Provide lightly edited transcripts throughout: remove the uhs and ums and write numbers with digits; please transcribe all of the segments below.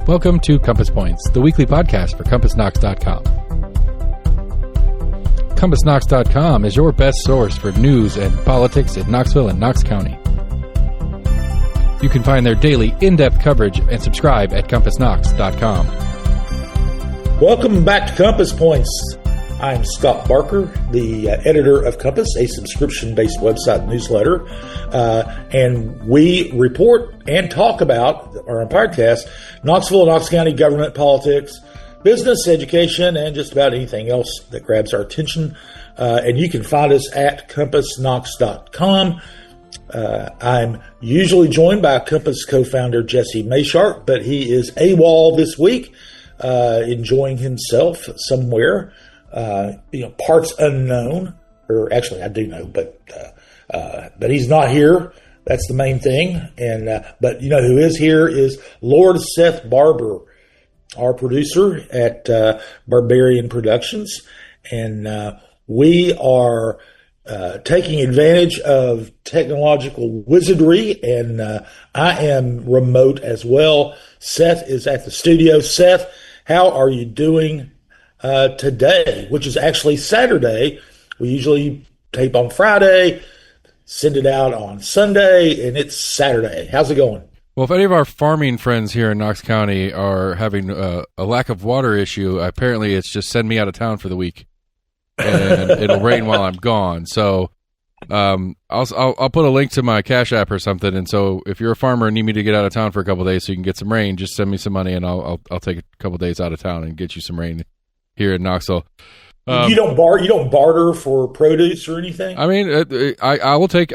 Welcome to Compass Points, the weekly podcast for CompassKnox.com. CompassKnox.com is your best source for news and politics in Knoxville and Knox County. You can find their daily in-depth coverage and subscribe at CompassKnox.com. Welcome back to Compass Points. I'm Scott Barker, the editor of Compass, a subscription-based website newsletter, and we report and talk about, or on podcast, Knoxville and Knox County government, politics, business, education, and just about anything else that grabs our attention. And you can find us at CompassKnox.com. I'm usually joined by Compass co-founder Jesse Maysharp, but he is AWOL this week, enjoying himself somewhere. Parts unknown, or actually I do know, but he's not here. That's the main thing. And but you know who is here is Lord Seth Barber, our producer at Barbarian Productions, and we are taking advantage of technological wizardry, and I am remote as well. Seth is at the studio. Seth, how are you doing today, which is actually Saturday? We usually tape on Friday, send it out on Sunday, and it's Saturday. How's it going? Well, if any of our farming friends here in Knox County are having a lack of water issue, apparently it's just send me out of town for the week, and it'll rain while I'm gone. So I'll put a link to my Cash App or something, and so if you're a farmer and need me to get out of town for a couple of days so you can get some rain, just send me some money, and I'll take a couple of days out of town and get you some rain here in Knoxville. You don't barter for produce or anything? I mean, I will take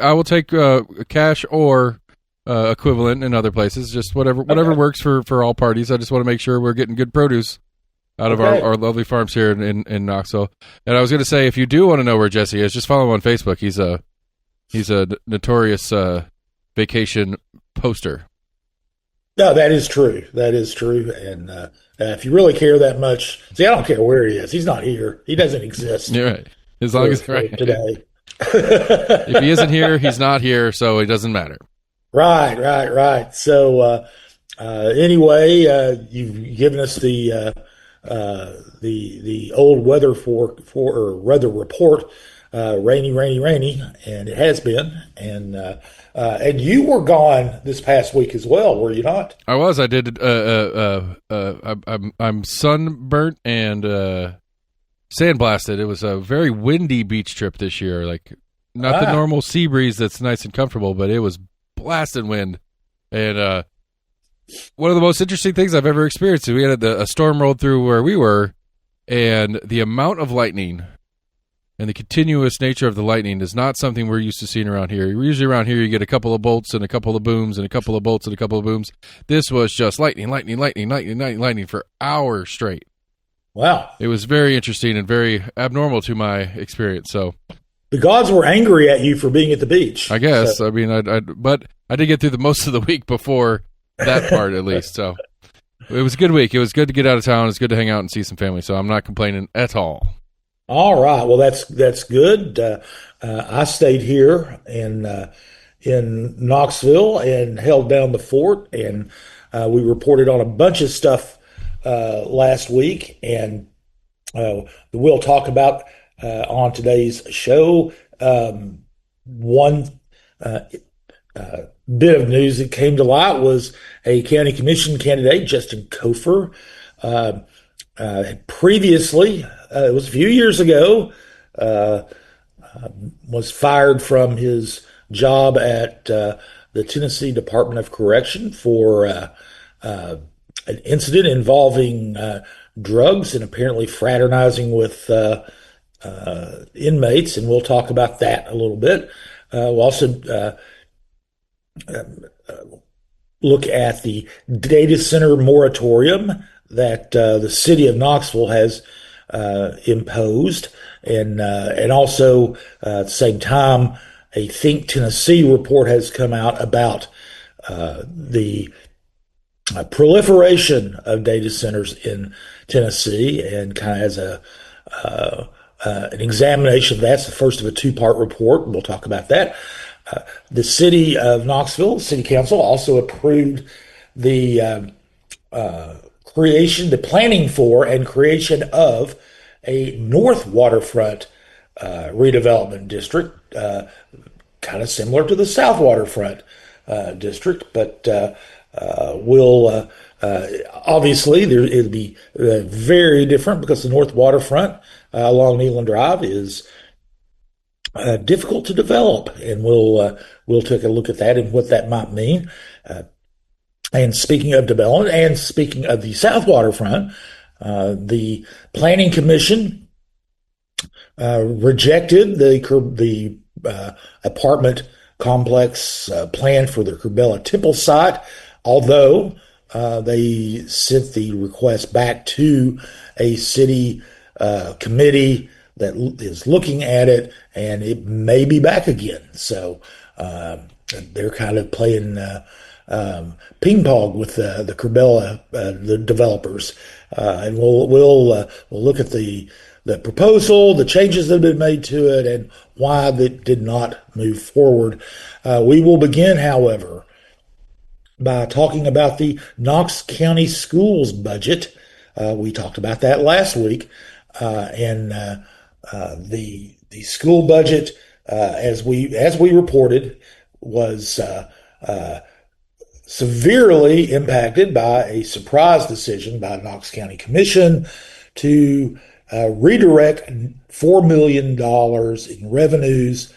cash or equivalent in other places. Just whatever works for all parties. I just want to make sure we're getting good produce out of our lovely farms here in Knoxville. And I was going to say, if you do want to know where Jesse is, just follow him on Facebook. He's a notorious vacation poster. No, that is true. That is true. And if you really care that much, see, I don't care where he is. He's not here. He doesn't exist. You're right. As long as right today. If he isn't here, he's not here, so it doesn't matter. Right. So anyway, you've given us the old weather or weather report. Rainy, and it has been. And you were gone this past week as well, were you not? I was. I did. I'm sunburnt and sandblasted. It was a very windy beach trip this year. Like not the normal sea breeze that's nice and comfortable, but it was blasting wind. And one of the most interesting things I've ever experienced is we had a storm rolled through where we were, and the amount of lightning and the continuous nature of the lightning is not something we're used to seeing around here. Usually around here you get a couple of bolts and a couple of booms and a couple of bolts and a couple of booms. This was just lightning for hours straight. Wow. It was very interesting and very abnormal to my experience. So the gods were angry at you for being at the beach, I guess. So. I mean, but I did get through the most of the week before that part at least. So it was a good week. It was good to get out of town. It was good to hang out and see some family. So I'm not complaining at all. All right. Well, that's good. I stayed here in Knoxville and held down the fort, and we reported on a bunch of stuff last week, and we'll talk about on today's show. One bit of news that came to light was a county commission candidate, Justin Cofer, previously, it was a few years ago, was fired from his job at the Tennessee Department of Correction for an incident involving drugs and apparently fraternizing with inmates, and we'll talk about that a little bit. We'll also look at the data center moratorium that the city of Knoxville has imposed, and also at the same time, a Think Tennessee report has come out about the proliferation of data centers in Tennessee, and kind of as an examination of that's the first of a two-part report. We'll talk about that. The city of Knoxville, City Council, also approved the the planning for and creation of a North Waterfront redevelopment district, kind of similar to the South Waterfront district, but will obviously it'll be very different because the North Waterfront along Nealon Drive is difficult to develop, and we'll take a look at that and what that might mean. And speaking of development, and speaking of the South Waterfront, the Planning Commission rejected the apartment complex plan for the Kerbela Temple site, although they sent the request back to a city committee that is looking at it, and it may be back again. So they're kind of playing ping pong with the Kerbela, the developers, and we'll look at the proposal, the changes that have been made to it, and why that did not move forward. We will begin, however, by talking about the Knox County Schools budget. We talked about that last week, and the school budget, as we reported, was severely impacted by a surprise decision by the Knox County Commission to redirect $4 million in revenues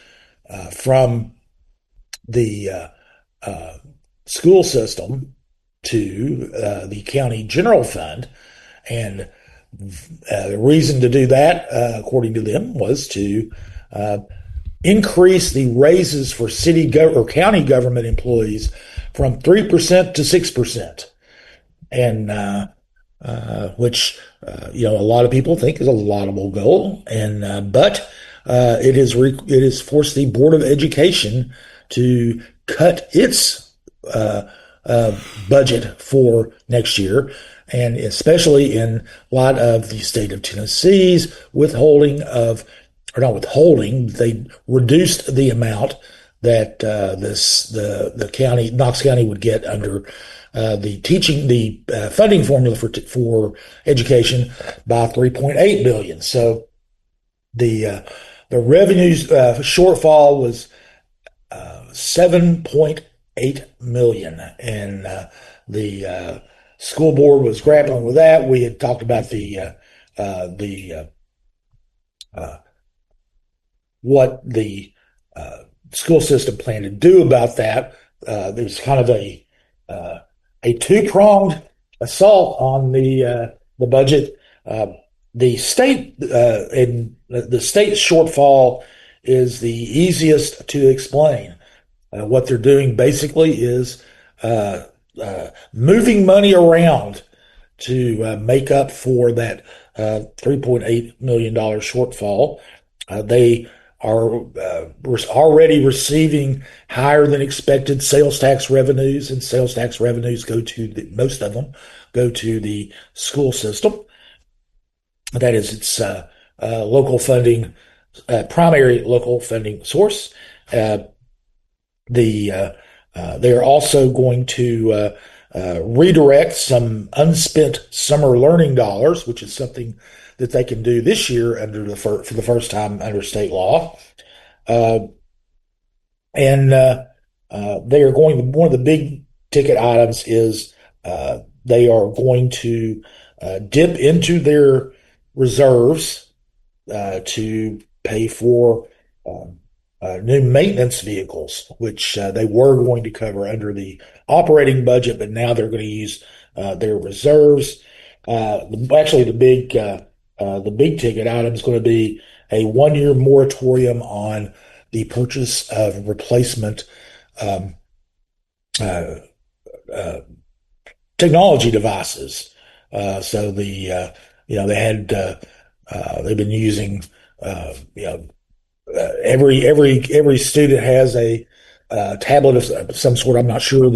from the school system to the county general fund. And the reason to do that, according to them, was to increase the raises for city or county government employees from 3% to 6%. And which a lot of people think is a laudable goal, and but it has forced the Board of Education to cut its budget for next year, and especially in light of the state of Tennessee's they reduced the amount that the county, Knox County, would get under the funding formula for education by $3.8 billion. So the revenues shortfall was $7.8 million, and the school board was grappling with that. We had talked about what the school system planned to do about that. There's kind of a two-pronged assault on the budget. The state and the state shortfall is the easiest to explain. What they're doing basically is moving money around to make up for that $3.8 million shortfall. They are already receiving higher than expected sales tax revenues, and sales tax revenues most of them go to the school system. That is its local primary local funding source. They're also going to redirect some unspent summer learning dollars, which is something that they can do this year for the first time under state law. And they are going. One of the big ticket items is they are going to dip into their reserves to pay for new maintenance vehicles, which they were going to cover under the operating budget, but now they're going to use their reserves. Actually, the big ticket item is going to be a 1-year moratorium on the purchase of replacement technology devices. So they they've been using every student has a tablet of some sort. I'm not sure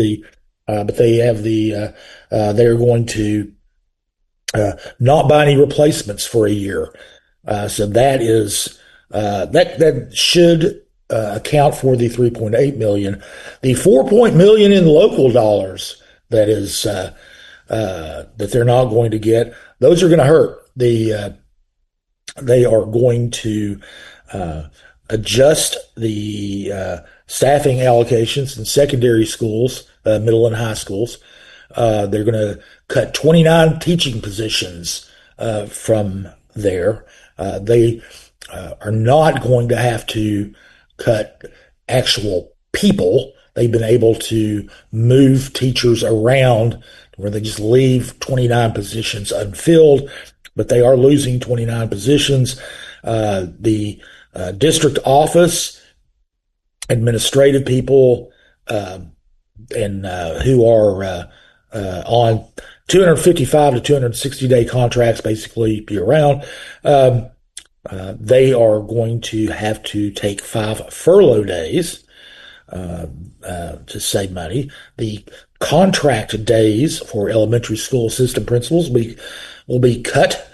but they have they're going to not buy any replacements for a year. So that is that should account for the $3.8 million. The $4 million in local dollars that is that they're not going to get. Those are going to hurt. They are going to adjust the staffing allocations in secondary schools, middle and high schools. They're going to cut 29 teaching positions from there. They are not going to have to cut actual people. They've been able to move teachers around where they just leave 29 positions unfilled, but they are losing 29 positions. The district office administrative people and who are on 255 to 260-day contracts, basically year-round, they are going to have to take 5 furlough days to save money. The contract days for elementary school assistant principals will be cut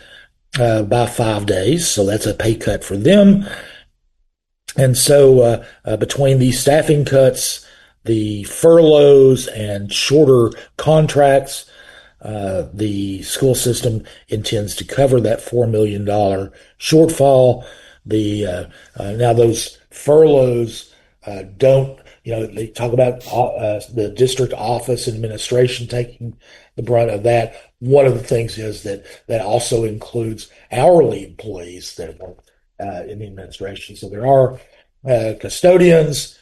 by 5 days, so that's a pay cut for them. And so between these staffing cuts, the furloughs, and shorter contracts, the school system intends to cover that $4 million shortfall. Now those furloughs don't, they talk about the district office administration taking the brunt of that. One of the things is that also includes hourly employees that work in the administration. So there are custodians,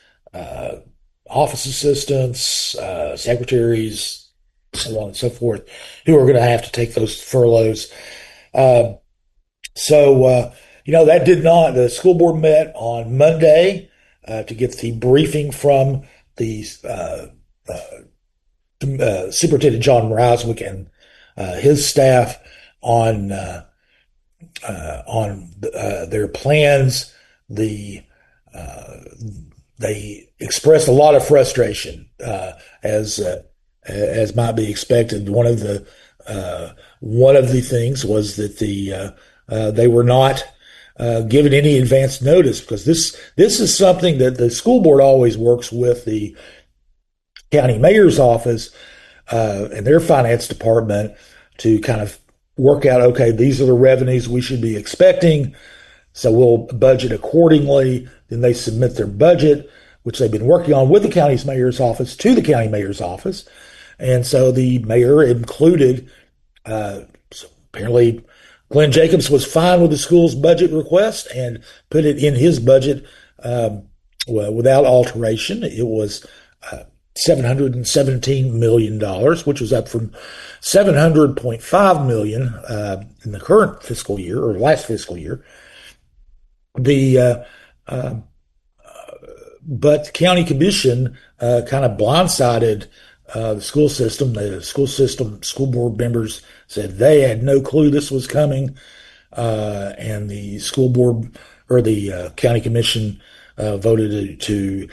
office assistants, secretaries, so on and so forth, who are going to have to take those furloughs. That did not, the school board met on Monday to get the briefing from the Superintendent John Mrazwick and his staff on their plans. They expressed a lot of frustration, as might be expected. One of the things was that they were not given any advance notice, because this is something that the school board always works with the county mayor's office and their finance department to kind of work out, okay, these are the revenues we should be expecting, so we'll budget accordingly. Then they submit their budget, which they've been working on with the county's mayor's office, to the county mayor's office. And so the mayor included, apparently Glenn Jacobs was fine with the school's budget request and put it in his budget without alteration. It was $717 million, which was up from $700.5 million in the current fiscal year, or last fiscal year. But the county commission kind of blindsided the school system. The school board members said they had no clue this was coming, and the school board, or the county commission, voted to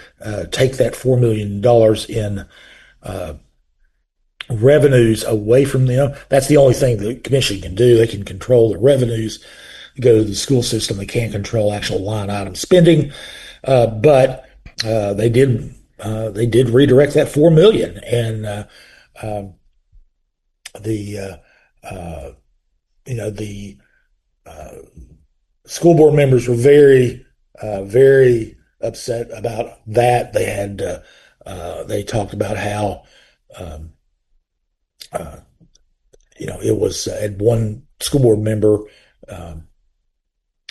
take that $4 million in revenues away from them. That's the only thing the commission can do. They can control the revenues that go to the school system. They can't control actual line item spending, but they did redirect that $4 million, and the school board members were very upset about that. They had they talked about how it was, and one school board member,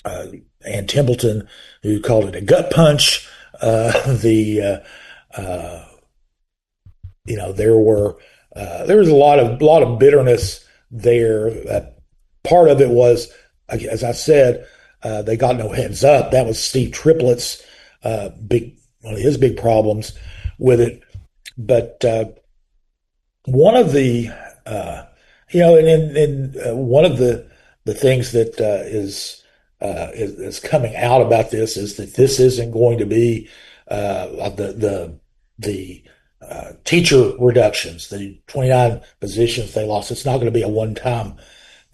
Ann Templeton, who called it a gut punch. There was a lot of bitterness there. Part of it was, as I said, they got no heads up. That was Steve Triplett's one of his big problems with it. But one of the one of the things that is coming out about this is that this isn't going to be the teacher reductions, the 29 positions they lost. It's not going to be a one-time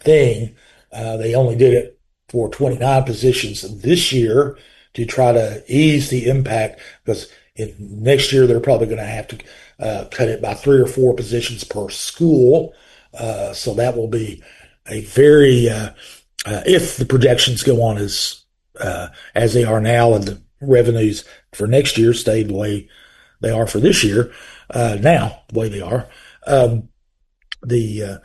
thing. They only did it for 29 positions this year to try to ease the impact, because next year they're probably going to have to cut it by 3 or 4 positions per school. So that will be a very, if the projections go on as they are now, and the revenues for next year stay the way they are for this year, the way they are. Um, the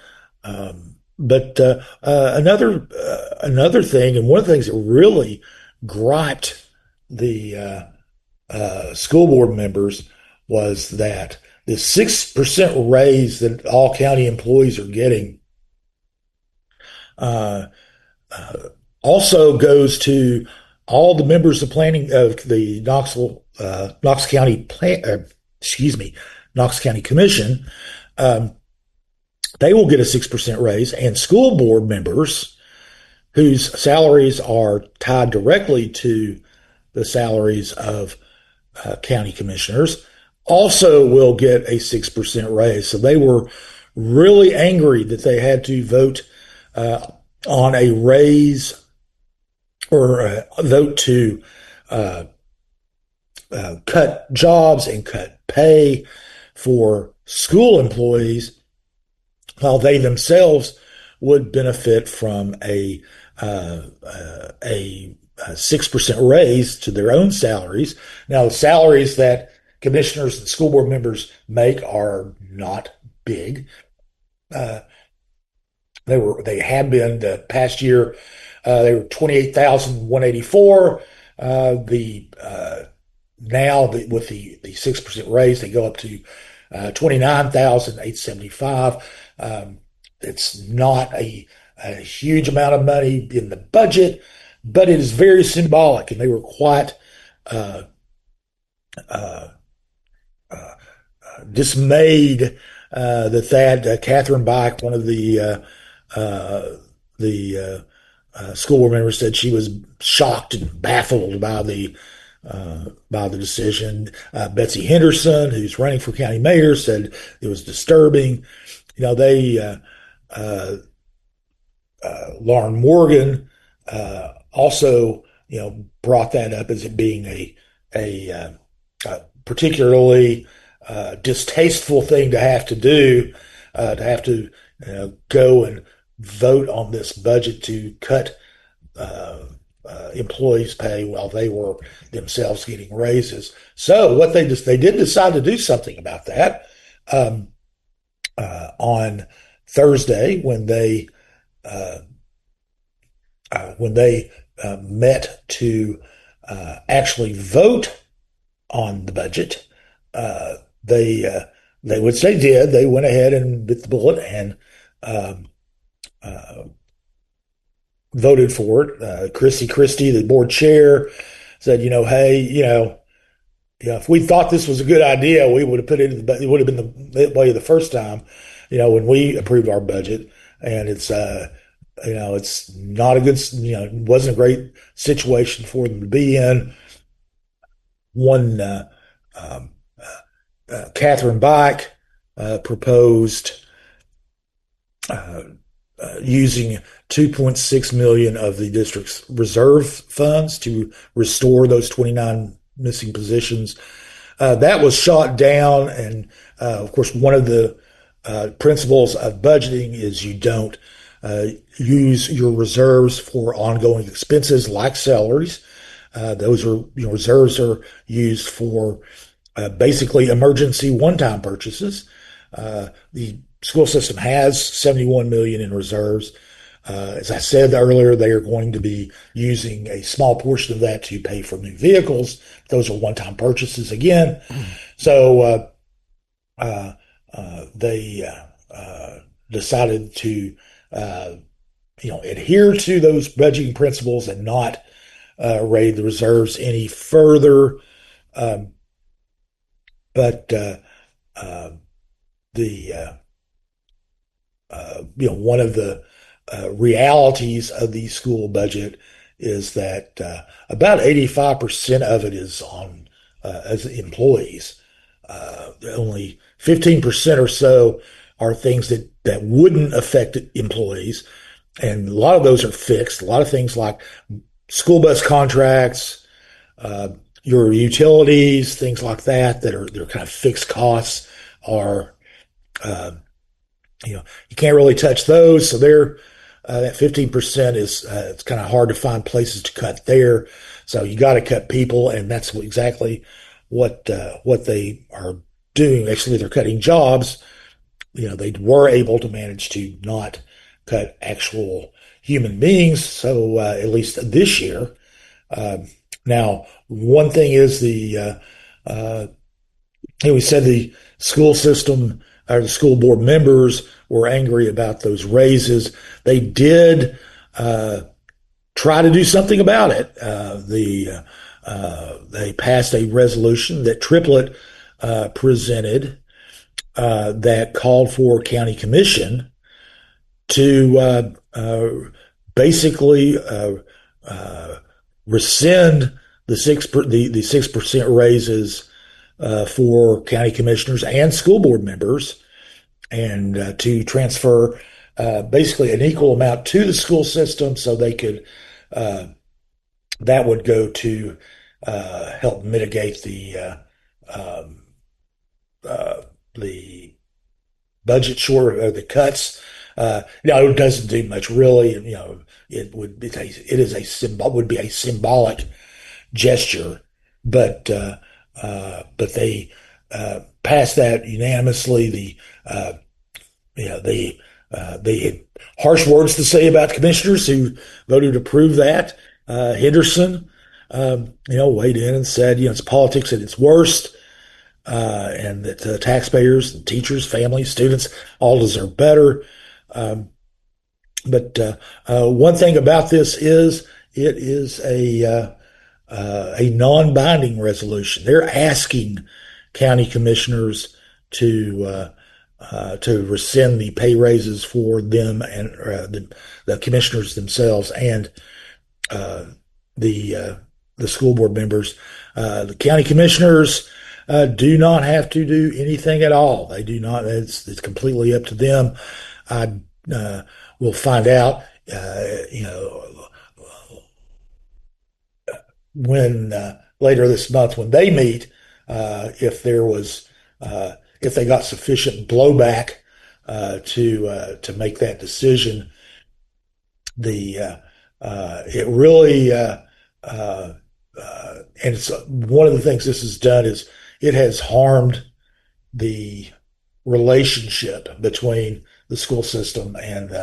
but another thing, and one of the things that really griped the school board members was that the 6% raise that all county employees are getting uh, also goes to all the members of planning of the Knox County Knox County Commission. Um, they will get a 6% raise, and school board members whose salaries are tied directly to the salaries of county commissioners also will get a 6% raise. So they were really angry that they had to vote on a raise or vote to uh, cut jobs and cut pay for school employees, while they themselves would benefit from a 6% raise to their own salaries. Now, the salaries that commissioners and school board members make are not big. Uh, they have been the past year. They were 28,184. The Now with the 6% raise, they go up to 29,875. It's not a huge amount of money in the budget, but it is very symbolic, and they were quite uh, uh, dismayed that Catherine Bike, one of the school board members, said she was shocked and baffled by the decision. Betsy Henderson, who's running for county mayor, said it was disturbing. They Lauren Morgan also, brought that up as it being a particularly distasteful thing to have to do, to have to go and vote on this budget to cut employees' pay while they were themselves getting raises. So what they did decide to do something about that on Thursday uh, when they met to actually vote on the budget. They which they did. They went ahead and bit the bullet and um, uh, voted for it. Christy Christie, the board chair, said, hey, if we thought this was a good idea, we would have put it in it would have been the way the first time, when we approved our budget. And it's not a good, it wasn't a great situation for them to be in. One, um, Catherine Bike proposed uh, using 2.6 million of the district's reserve funds to restore those 29 missing positions. That was shot down, and of course, one of the principles of budgeting is you don't use your reserves for ongoing expenses like salaries. Those are reserves are used for basically emergency one-time purchases. The school system has 71 million in reserves. As I said earlier, they are going to be using a small portion of that to pay for new vehicles. Those are one-time purchases again. So they decided to adhere to those budgeting principles and not raid the reserves any further. Um, but the one of the realities of the school budget is that about 85% of it is on as employees. Only 15% or so are things that wouldn't affect employees, and a lot of those are fixed. A lot of things like school bus contracts, your utilities, things like that are they're kind of fixed costs are uh, You can't really touch those. So they're that 15% is it's kind of hard to find places to cut there. So you got to cut people, and that's exactly what they are doing. Actually, they're cutting jobs. They were able to manage to not cut actual human beings. So at least this year. Now, one thing is we said the school system or the school board members were angry about those raises. They did try to do something about it. They passed a resolution that Triplett presented that called for county commission to basically rescind the 6% raises for county commissioners and school board members, and to transfer basically an equal amount to the school system, so they could that would go to help mitigate the budget the cuts. No, it doesn't do much really. It would be would be a symbolic gesture, but they passed that unanimously. They had harsh words to say about commissioners who voted to approve that. Henderson, weighed in and said, it's politics at its worst, and that taxpayers, and teachers, families, students all deserve better. But one thing about this is it is a non-binding resolution. They're asking county commissioners to rescind the pay raises for them and the commissioners themselves and the school board members. The county commissioners do not have to do anything at all. They do not. It's completely up to them. We'll find out. When later this month, when they meet, if they got sufficient blowback to make that decision. It really and it's one of the things this has done is it has harmed the relationship between the school system and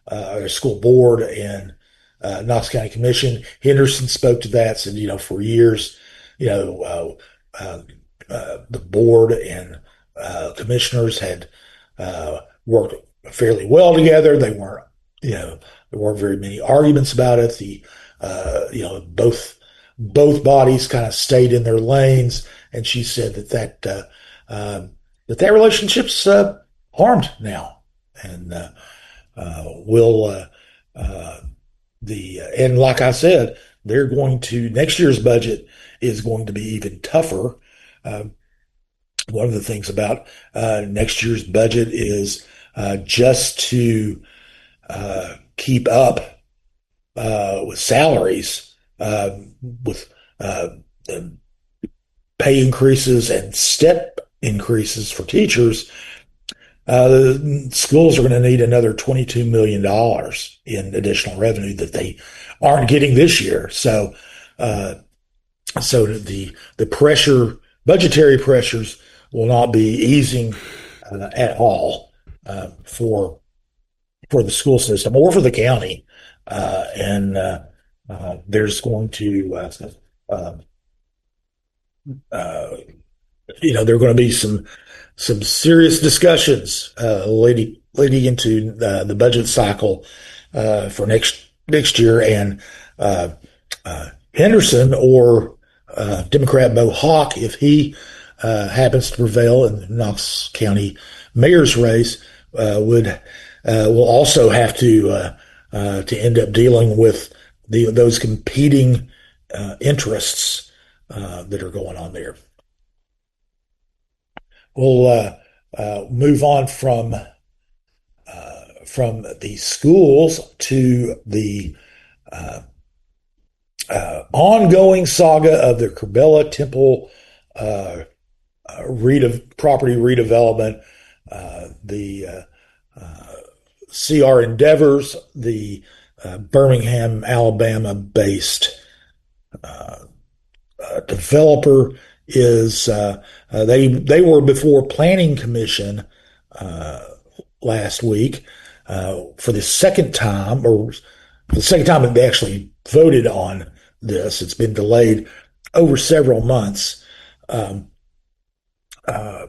our school board and Knox County Commission. Henderson spoke to that, said, for years, the board and commissioners had worked fairly well together. They weren't, there weren't very many arguments about it. Both bodies kind of stayed in their lanes, and she said that relationship's harmed now, and and like I said, they're going to next year's budget is going to be even tougher. One of the things about next year's budget is just to keep up with salaries, with pay increases and step increases for teachers. The schools are going to need another $22 million in additional revenue that they aren't getting this year. So the pressure, budgetary pressures, will not be easing at all for the school system or for the county, and there's going to there are going to be some serious discussions leading into the budget cycle for next year, and Henderson or Democrat Bo Hawk, if he happens to prevail in the Knox County mayor's race, will also have to end up dealing with those competing interests that are going on there. We'll move on from the schools to the ongoing saga of the Kerbela Temple property redevelopment. The CR Endeavors, the Birmingham, Alabama-based developer, is they were before Planning Commission last week for the second time, or for the second time that they actually voted on this. It's been delayed over several months,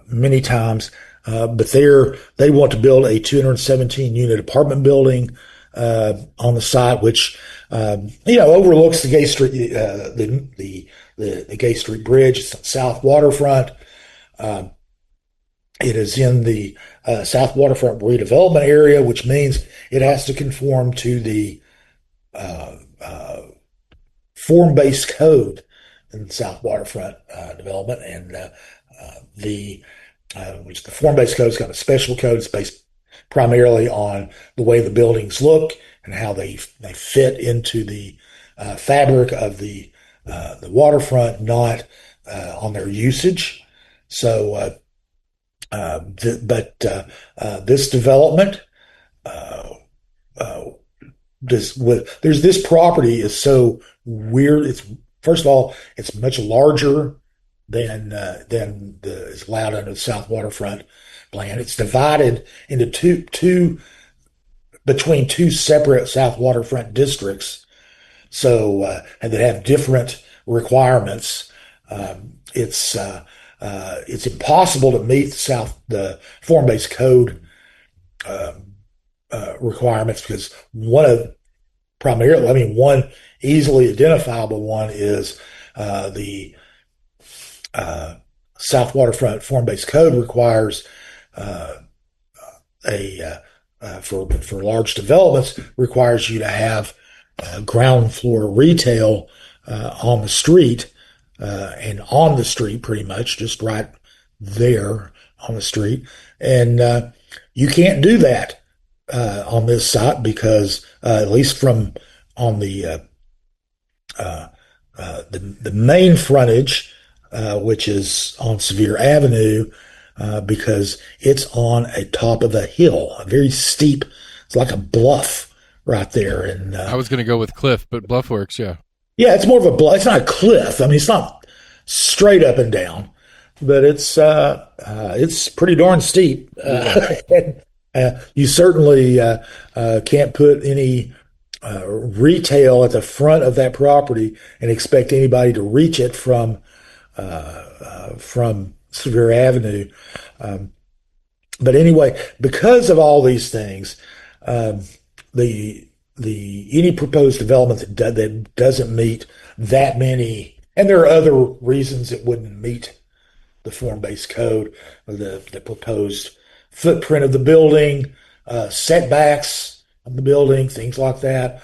many times. But they want to build a 217 unit apartment building on the site, which overlooks the Gay Street the Gay Street Bridge. It's South Waterfront. It is in the South Waterfront redevelopment area, which means it has to conform to the form-based code in the South Waterfront development, and the form-based code has got a special code. It's based primarily on the way the buildings look and how they fit into the fabric of the waterfront, not on their usage. So, this development, this property is so weird. It's, first of all, it's much larger than is allowed under the South Waterfront plan. It's divided into between two separate South Waterfront districts, so and that have different requirements. It's impossible to meet the form-based code requirements, because one easily identifiable one is the South Waterfront form-based code requires for large developments, requires you to have ground floor retail on the street, and on the street, pretty much just right there on the street. And you can't do that on this site, because at least from on the main frontage, which is on Sevier Avenue, because it's on a top of a hill, a very steep. It's like a bluff right there. And I was going to go with cliff, but bluff works. Yeah. Yeah, it's more of a bluff. It's not a cliff. I mean, it's not straight up and down, but it's pretty darn steep. You certainly can't put any retail at the front of that property and expect anybody to reach it from Sevier Avenue. But anyway, because of all these things, any proposed development that doesn't meet that many, and there are other reasons it wouldn't meet the form-based code, the proposed footprint of the building, setbacks of the building, things like that.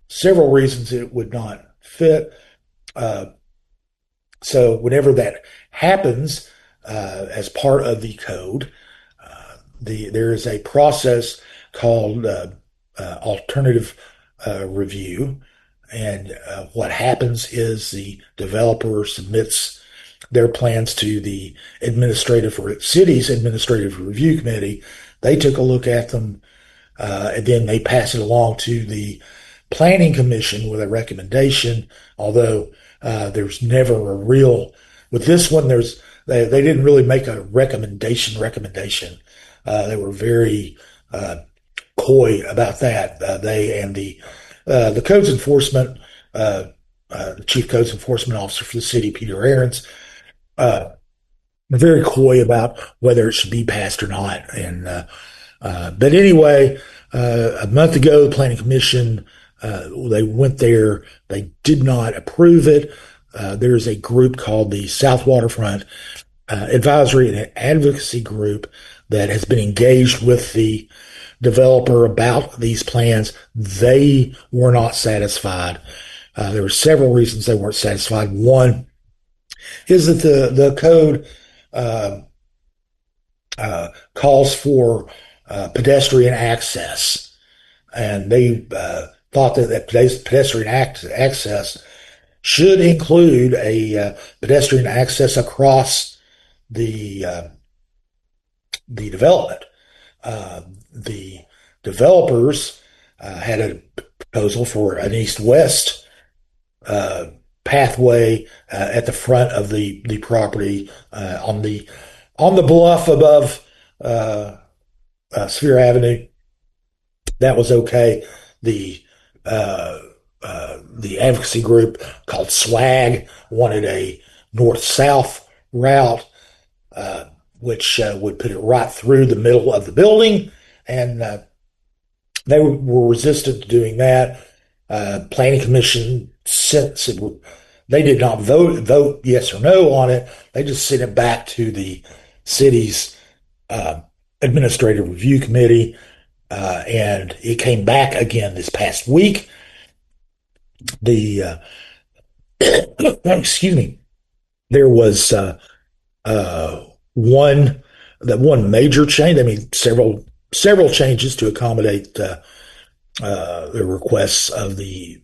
Several reasons it would not fit. So whenever that happens, as part of the code, there is a process called alternative review. And what happens is the developer submits their plans to the city's administrative review committee. They took a look at them, and then they pass it along to the planning commission with a recommendation. Although there's never with this one, they didn't really make a recommendation. They were very coy about that. They and the codes enforcement, the chief codes enforcement officer for the city, Peter Ahrens, were very coy about whether it should be passed or not. And but anyway, a month ago, the planning commission, they went there. They did not approve it. There's a group called the South Waterfront Advisory and Advocacy Group that has been engaged with the developer about these plans. They were not satisfied. There were several reasons they weren't satisfied. One is that the code calls for pedestrian access, and they thought that pedestrian access should include a pedestrian access across the development. The developers had a proposal for an east-west pathway at the front of the property on the bluff above Sphere Avenue. That was okay. The the advocacy group called SWAG wanted a north-south route, which would put it right through the middle of the building, and they were resistant to doing that. Planning Commission, since they did not vote yes or no on it, they just sent it back to the city's administrative review committee, and it came back again this past week. The excuse me, there was one major change. I mean, several changes to accommodate the requests of the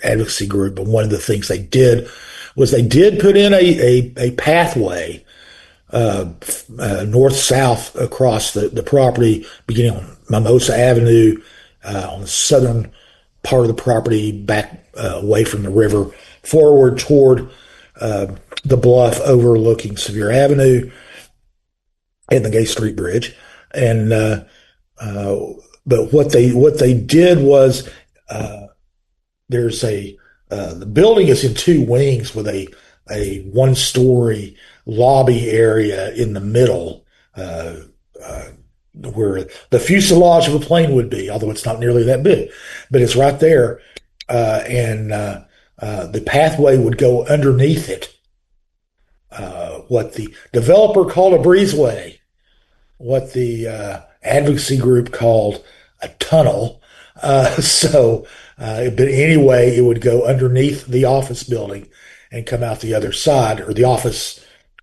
advocacy group. But one of the things they did was they did put in a pathway north-south across the property, beginning on Mimosa Avenue on the southern part of the property, back away from the river, forward toward the bluff overlooking Sevier Avenue and the Gay Street Bridge. And but what they did was there's the building is in two wings with a one-story lobby area in the middle, where the fuselage of a plane would be, although it's not nearly that big, but it's right there. And the pathway would go underneath it. What the developer called a breezeway, what the advocacy group called a tunnel. But anyway, it would go underneath the office building and come out the other side, or the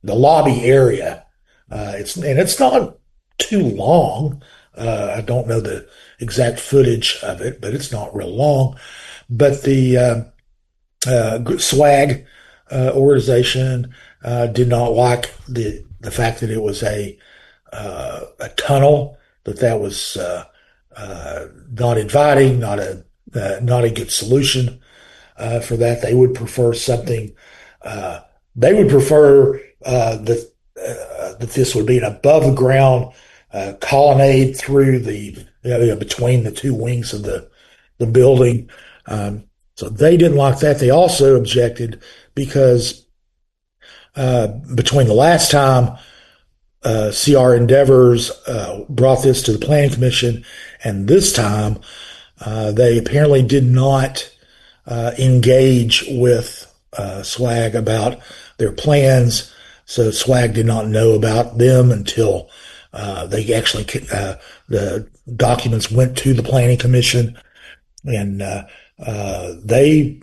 lobby area. It's not too long. I don't know the exact footage of it, but it's not real long. But the SWAG organization did not like the fact that it was a tunnel, that was not inviting, not a good solution for that. They would prefer something. They would prefer that this would be an above the ground colonnade through between the two wings of the building. So they didn't like that. They also objected because between the last time CR Endeavors brought this to the Planning Commission and this time, they apparently did not engage with SWAG about their plans. So SWAG did not know about them until they actually the documents went to the Planning Commission, and they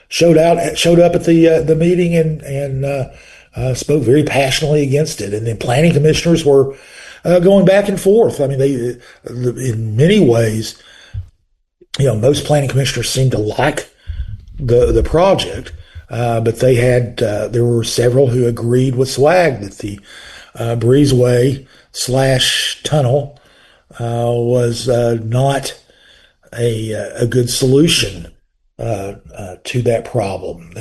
showed up at the meeting and spoke very passionately against it. And then planning commissioners were going back and forth. I mean, in many ways, most planning commissioners seemed to like the project, but there were several who agreed with SWAG that the breezeway / tunnel was not a good solution to that problem.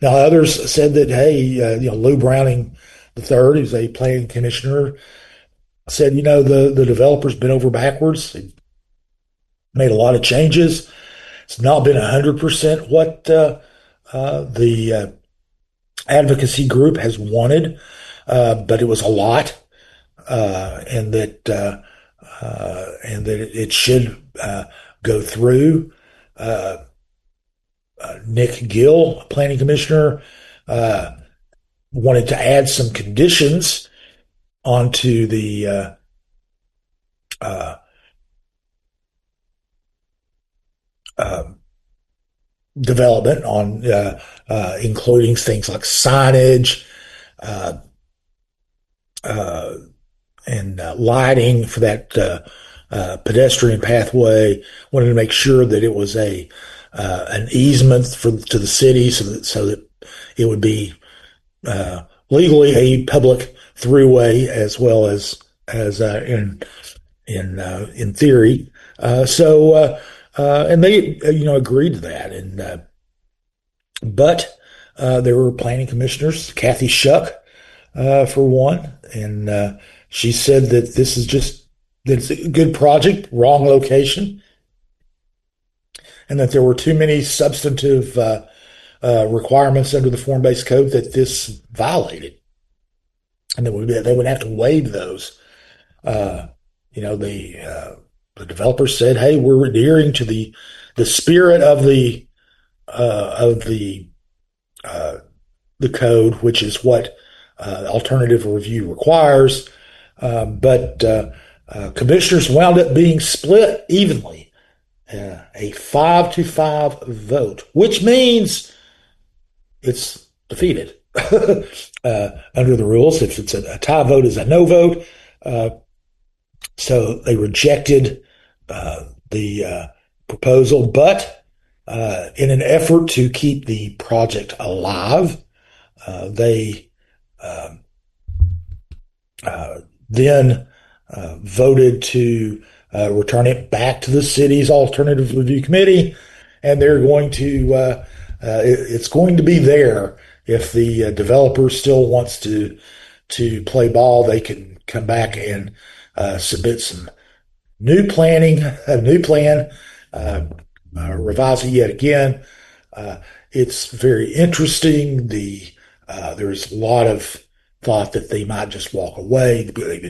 Now others said that, hey, Lou Browning III, who's a planning commissioner, said, the developer's been over backwards. They made a lot of changes. It's not been 100% what the advocacy group has wanted, but it was a lot, and that it should go through. Nick Gill, planning commissioner, wanted to add some conditions onto the development, on including things like signage and lighting for that pedestrian pathway. Wanted to make sure that it was an easement to the city, so that it would be legally a public throughway, as well as in in theory. And they agreed to that. But there were planning commissioners, Kathy Shuck, for one, and she said that it's a good project, wrong location, and that there were too many substantive requirements under the form-based code that this violated, and that they would have to waive those. Uh, the developer said, "Hey, we're adhering to the spirit of the of the code, which is what alternative review requires." But commissioners wound up being split evenly, a 5-5 vote, which means it's defeated. Under the rules, if it's a tie vote, is a no vote. So they rejected the proposal, but in an effort to keep the project alive, they then voted to return it back to the city's alternative review committee, and they're going to it's going to be there. If the developer still wants to play ball, they can come back and submit some new planning, a new plan, revise it yet again. It's very interesting. There's a lot of thought that they might just walk away. They've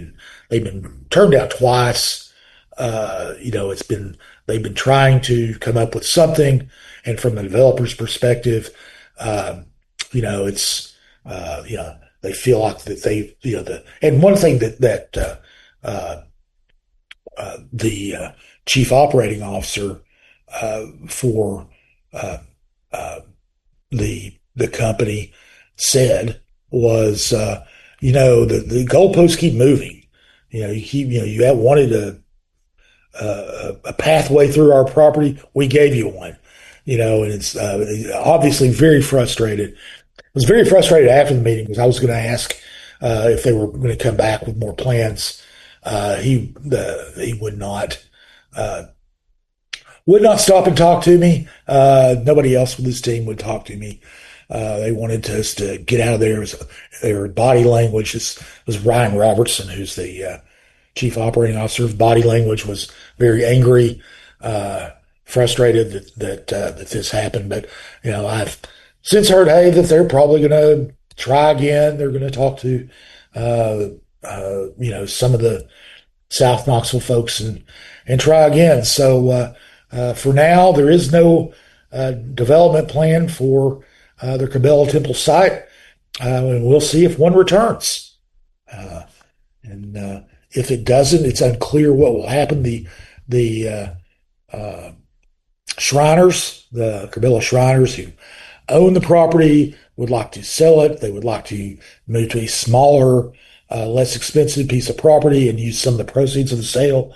been turned out twice. They've been trying to come up with something, and from the developer's perspective, they feel like that and one thing that the chief operating officer for the company said was, the goalposts keep moving. You have wanted a pathway through our property. We gave you one, and it's obviously very frustrated. I was very frustrated after the meeting because I was going to ask if they were going to come back with more plans. He would not stop and talk to me. Nobody else with his team would talk to me. They wanted us to get out of there. Their body language was Ryan Robertson, who's the chief operating officer. His body language was very angry, frustrated that this happened. But I've since heard, hey, that they're probably going to try again. They're going to talk to some of the South Knoxville folks and try again. So for now, there is no development plan for their Kerbela Temple site, and we'll see if one returns. And if it doesn't, it's unclear what will happen. The Shriners, the Kerbela Shriners who own the property, would like to sell it. They would like to move to a smaller, less expensive piece of property and use some of the proceeds of the sale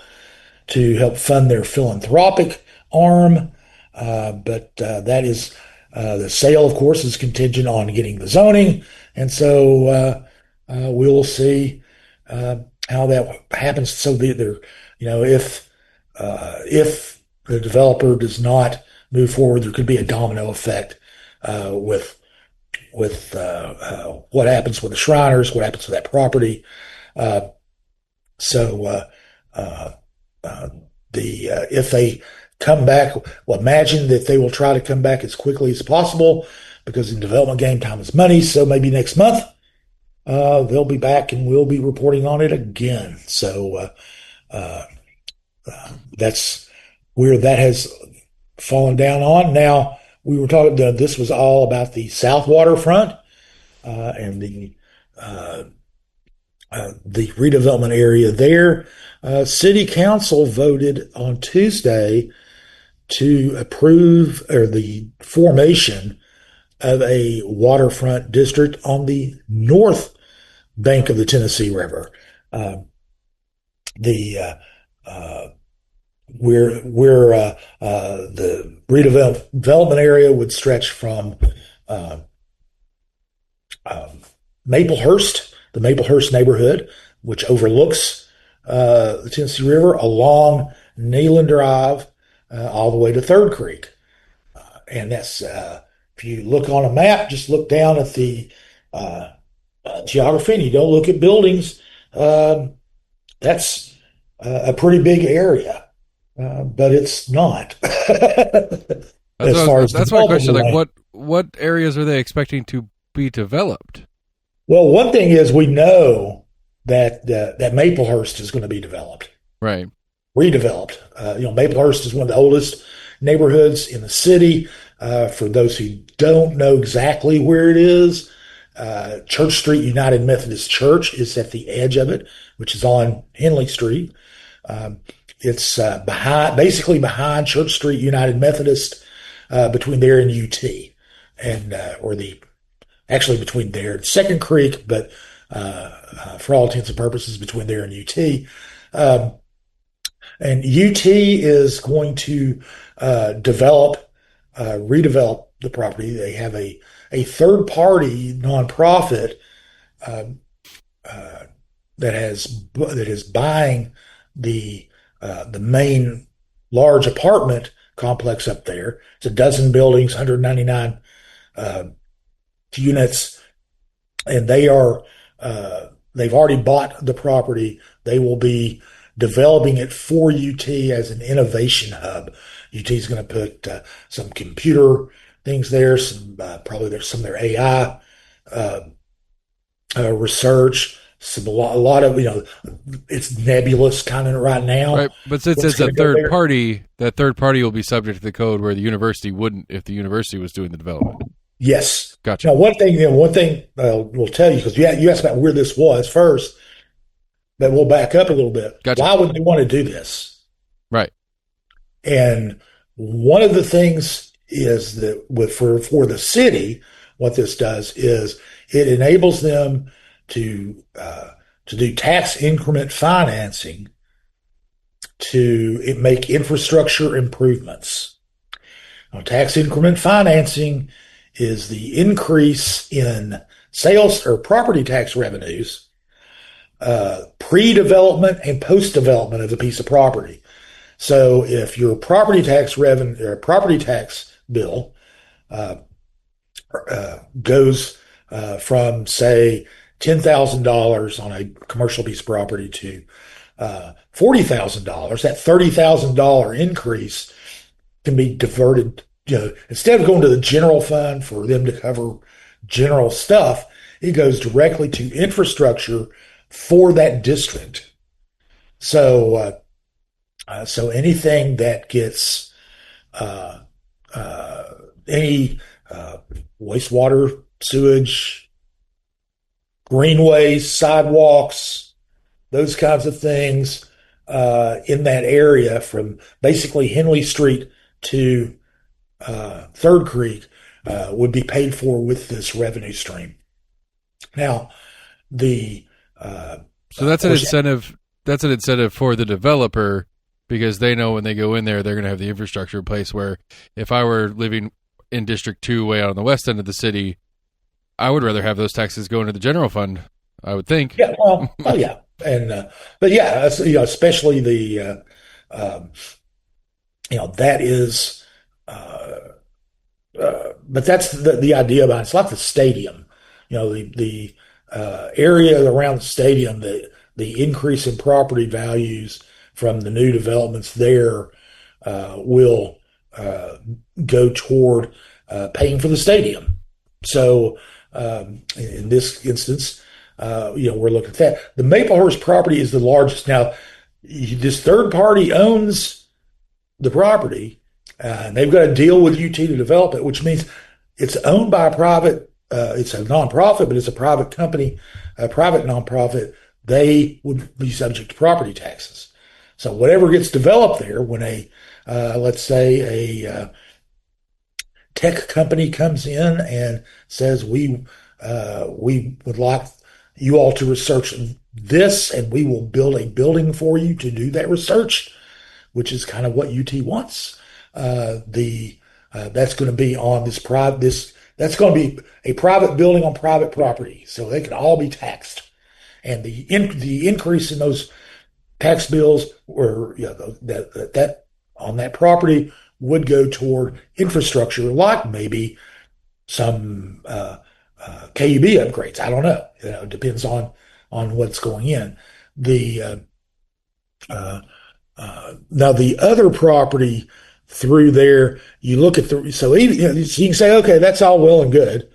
to help fund their philanthropic arm. But that is the sale, of course, is contingent on getting the zoning. And so we will see how that happens. So if the developer does not move forward, there could be a domino effect with what happens with the Shriners, what happens with that property. If they come back, well, imagine that they will try to come back as quickly as possible, because in development game, time is money. So maybe next month they'll be back and we'll be reporting on it again. So that's where that has fallen down on. Now, we were talking, this was all about the South Waterfront and the redevelopment area there. City Council voted on Tuesday to approve the formation of a waterfront district on the north bank of the Tennessee River. Where the redevelopment area would stretch from Maplehurst, the Maplehurst neighborhood, which overlooks the Tennessee River along Neyland Drive all the way to Third Creek. And that's, if you look on a map, just look down at the geography and you don't look at buildings. That's a pretty big area, but it's not. That's my question. Like, what areas are they expecting to be developed? Well, one thing is we know that Maplehurst is going to be developed, right? Redeveloped. Maplehurst is one of the oldest neighborhoods in the city. For those who don't know exactly where it is, Church Street United Methodist Church is at the edge of it, which is on Henley Street. It's basically behind Church Street United Methodist, between there and UT, and actually between there and Second Creek, but for all intents and purposes, between there and UT. And UT is going to redevelop the property. They have a third-party nonprofit that is buying the main large apartment complex up there. It's a dozen buildings, 199 units, and they've already bought the property. They will be developing it for UT as an innovation hub. UT is going to put some computer things there, probably there's some of their AI research, a lot of, it's nebulous kind of right now. Right, but since it's a third party, that third party will be subject to the code where the university wouldn't if the university was doing the development. Yes. Gotcha. Now, one thing we'll tell you, because you asked about where this was first, but we'll back up a little bit. Gotcha. Why would they want to do this? Right. And one of the things is that for the city, what this does is it enables them to do tax increment financing to make infrastructure improvements. Now, tax increment financing is the increase in sales or property tax revenues pre-development and post-development of the piece of property. So if your property tax revenue or property tax bill goes from, say, $10,000 on a commercial piece of property to $40,000, that $30,000 increase can be diverted. Instead of going to the general fund for them to cover general stuff, it goes directly to infrastructure for that district. So anything that gets any wastewater, sewage, greenways, sidewalks, those kinds of things in that area from basically Henley Street to Third Creek would be paid for with this revenue stream. Now, so that's an incentive. That's an incentive for the developer because they know when they go in there, they're going to have the infrastructure in place. Where if I were living in District 2 way out on the west end of the city, I would rather have those taxes go into the general fund, I would think. Yeah, well, oh yeah. And, but yeah, especially the, that is, but that's the idea about it. It's like the stadium, the area around the stadium, the increase in property values from the new developments there will go toward paying for the stadium. So in this instance, we're looking at that. The Maplehurst property is the largest. Now, this third party owns the property, and they've got a deal with UT to develop it, which means it's owned by a private. It's a nonprofit, but it's a private company, a private nonprofit. They would be subject to property taxes. So whatever gets developed there, when let's say a tech company comes in and says we would like you all to research this, and we will build a building for you to do that research, which is kind of what UT wants. That's going to be on that's going to be a private building on private property, so they can all be taxed. And the increase in those tax bills or that on that property would go toward infrastructure, like maybe some KUB upgrades. I don't know. It depends on what's going in. The Now the other property through there, you look at so even so you can say, okay, that's all well and good,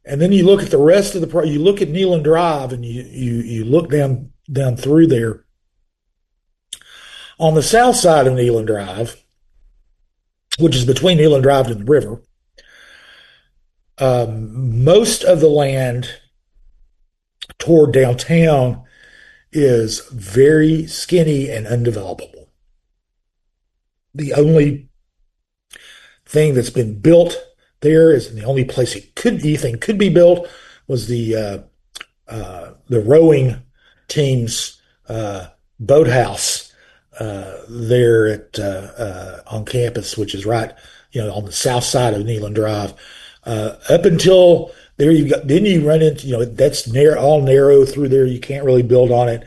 and then you look at the rest of the you look at Neyland Drive, and you look down through there. On the south side of Neyland Drive, which is between Neyland Drive and the river, most of the land toward downtown is very skinny and undevelopable. The only thing that's been built there is, and the only place anything could be built was the rowing team's boathouse there at on campus, which is right, on the south side of Neyland Drive. Up until there, then you run into, that's all narrow through there. You can't really build on it.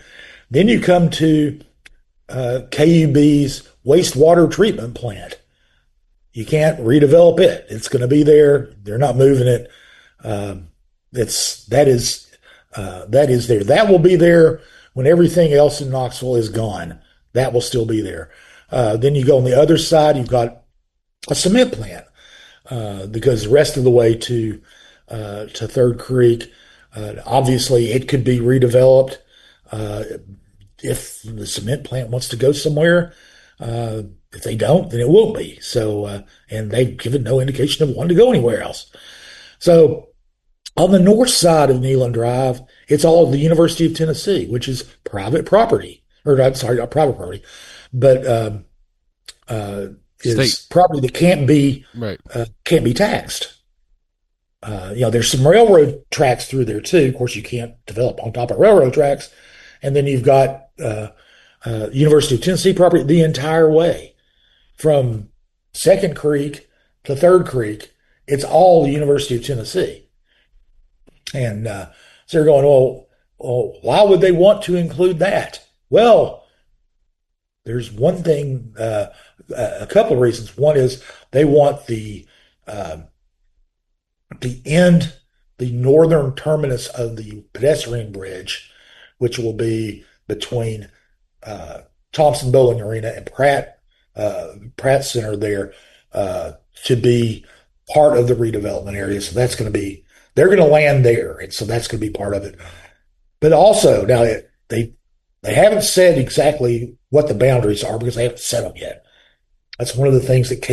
Then you come to KUB's wastewater treatment plant. You can't redevelop it. It's going to be there. They're not moving it. That is there. That will be there when everything else in Knoxville is gone. That will still be there. Then you go on the other side. You've got a cement plant because the rest of the way to Third Creek, obviously it could be redeveloped if the cement plant wants to go somewhere. If they don't, then it won't be. So, and they've given no indication of wanting to go anywhere else. So, on the north side of Neyland Drive, it's all the University of Tennessee, which is private property, or I'm sorry, not private property, but is property that can't be taxed. There's some railroad tracks through there too. Of course, you can't develop on top of railroad tracks. And then you've got University of Tennessee property the entire way from Second Creek to Third Creek. It's all the University of Tennessee. And so they're going, well, why would they want to include that? Well, there's one thing, a couple of reasons. One is they want the northern terminus of the pedestrian bridge, which will be between Thompson Bowling Arena and Pratt Center there, to be part of the redevelopment area. So that's going to be, they're going to land there. And so that's going to be part of it. But also, now they haven't said exactly what the boundaries are because they haven't set them yet. That's one of the things that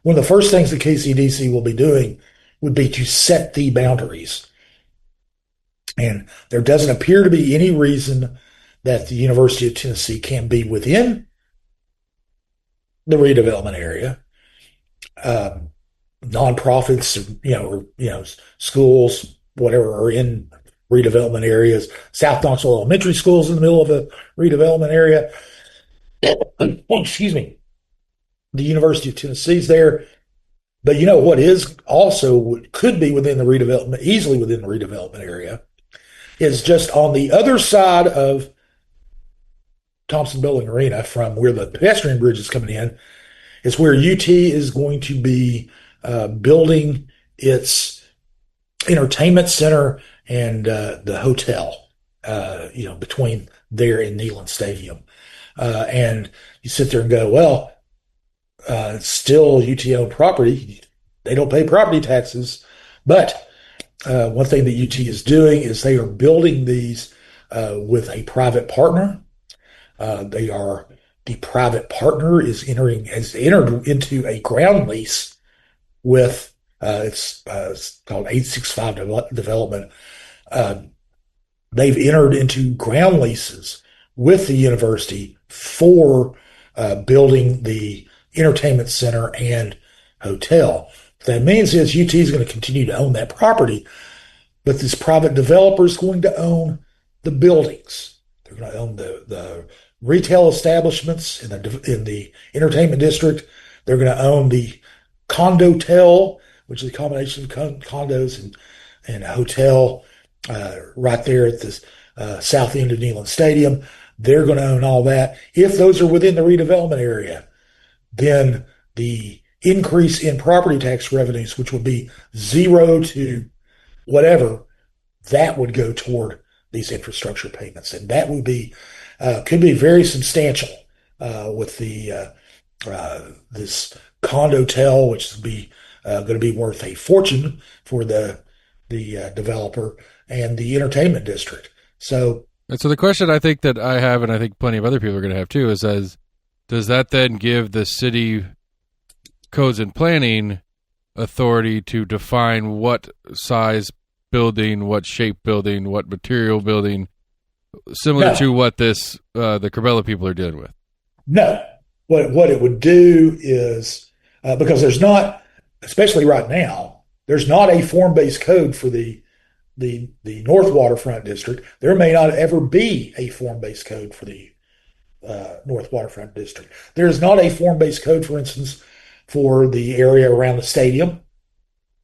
one of the first things that KCDC will be doing would be to set the boundaries. And there doesn't appear to be any reason that the University of Tennessee can be within the redevelopment area. Nonprofits, or schools, whatever, are in redevelopment areas. South Knoxville Elementary School is in the middle of a redevelopment area. Excuse me. The University of Tennessee is there. But what is also could be within the redevelopment, easily within the redevelopment area, is just on the other side of Thompson Bowling Arena from where the pedestrian bridge is coming in, is where UT is going to be building its entertainment center and the hotel, between there and Neyland Stadium. And you sit there and go, well, it's still UT-owned property. They don't pay property taxes. But one thing that UT is doing is they are building these with a private partner. The private partner has entered into a ground lease with it's called 865 Development. They've entered into ground leases with the university for building the entertainment center and hotel. What that means is UT is going to continue to own that property, but this private developer is going to own the buildings. They're going to own the retail establishments in the entertainment district. They're going to own the condotel, which is a combination of condos and a hotel right there at the south end of Neyland Stadium. they're going to own all that. If those are within the redevelopment area, then the increase in property tax revenues, which would be zero to whatever, that would go toward these infrastructure payments. And that would be, could be very substantial with the this condotel, which would be going to be worth a fortune for the developer, and the entertainment district. So, and so the question I think that I have, and I think plenty of other people are going to have too, is does that then give the city codes and planning authority to define what size building, what shape building, what material building, similar to what this the Kerbela people are dealing with? No. What it would do is, because there's not, especially right now, there's not a form-based code for the North Waterfront District. There may not ever be a form-based code for the North Waterfront District. There is not a form-based code, for instance, for the area around the stadium.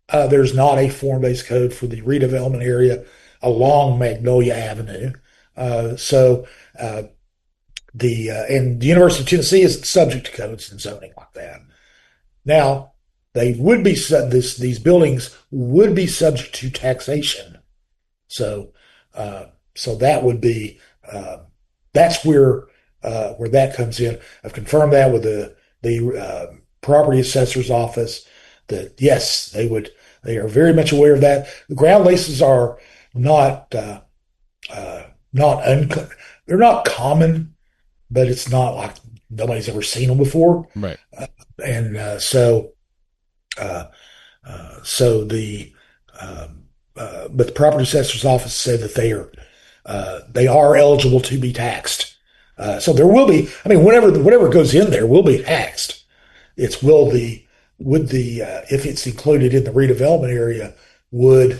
There's not a form-based code for the redevelopment area along Magnolia Avenue. And the University of Tennessee isn't subject to codes and zoning like that. Now, they would be these buildings would be subject to taxation. So that would be that's where that comes in. I've confirmed that with the property assessor's office. That yes, they are very much aware of that. The ground leases are not they're not common, but it's not like nobody's ever seen them before. Right. But the property assessor's office said that they are eligible to be taxed. So there will be, I mean, whatever goes in there will be taxed. It's if it's included in the redevelopment area, would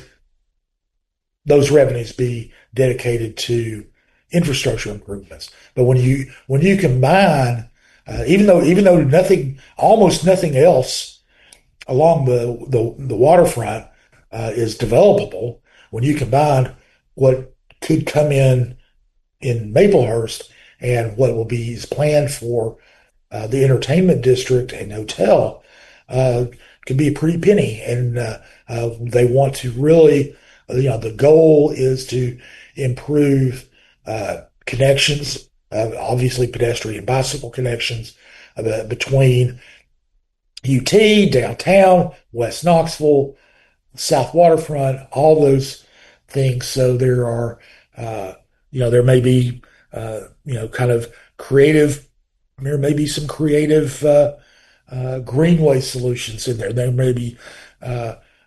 those revenues be dedicated to infrastructure improvements? But when you combine, even though almost nothing else along the waterfront is developable, when you combine what could come in Maplehurst and what is planned for the entertainment district and hotel, could be a pretty penny. And they want to really, the goal is to improve connections, obviously pedestrian bicycle connections between UT, downtown, West Knoxville, South Waterfront, all those things. So there are, there may be, kind of creative, there may be some creative greenway solutions in there. There may be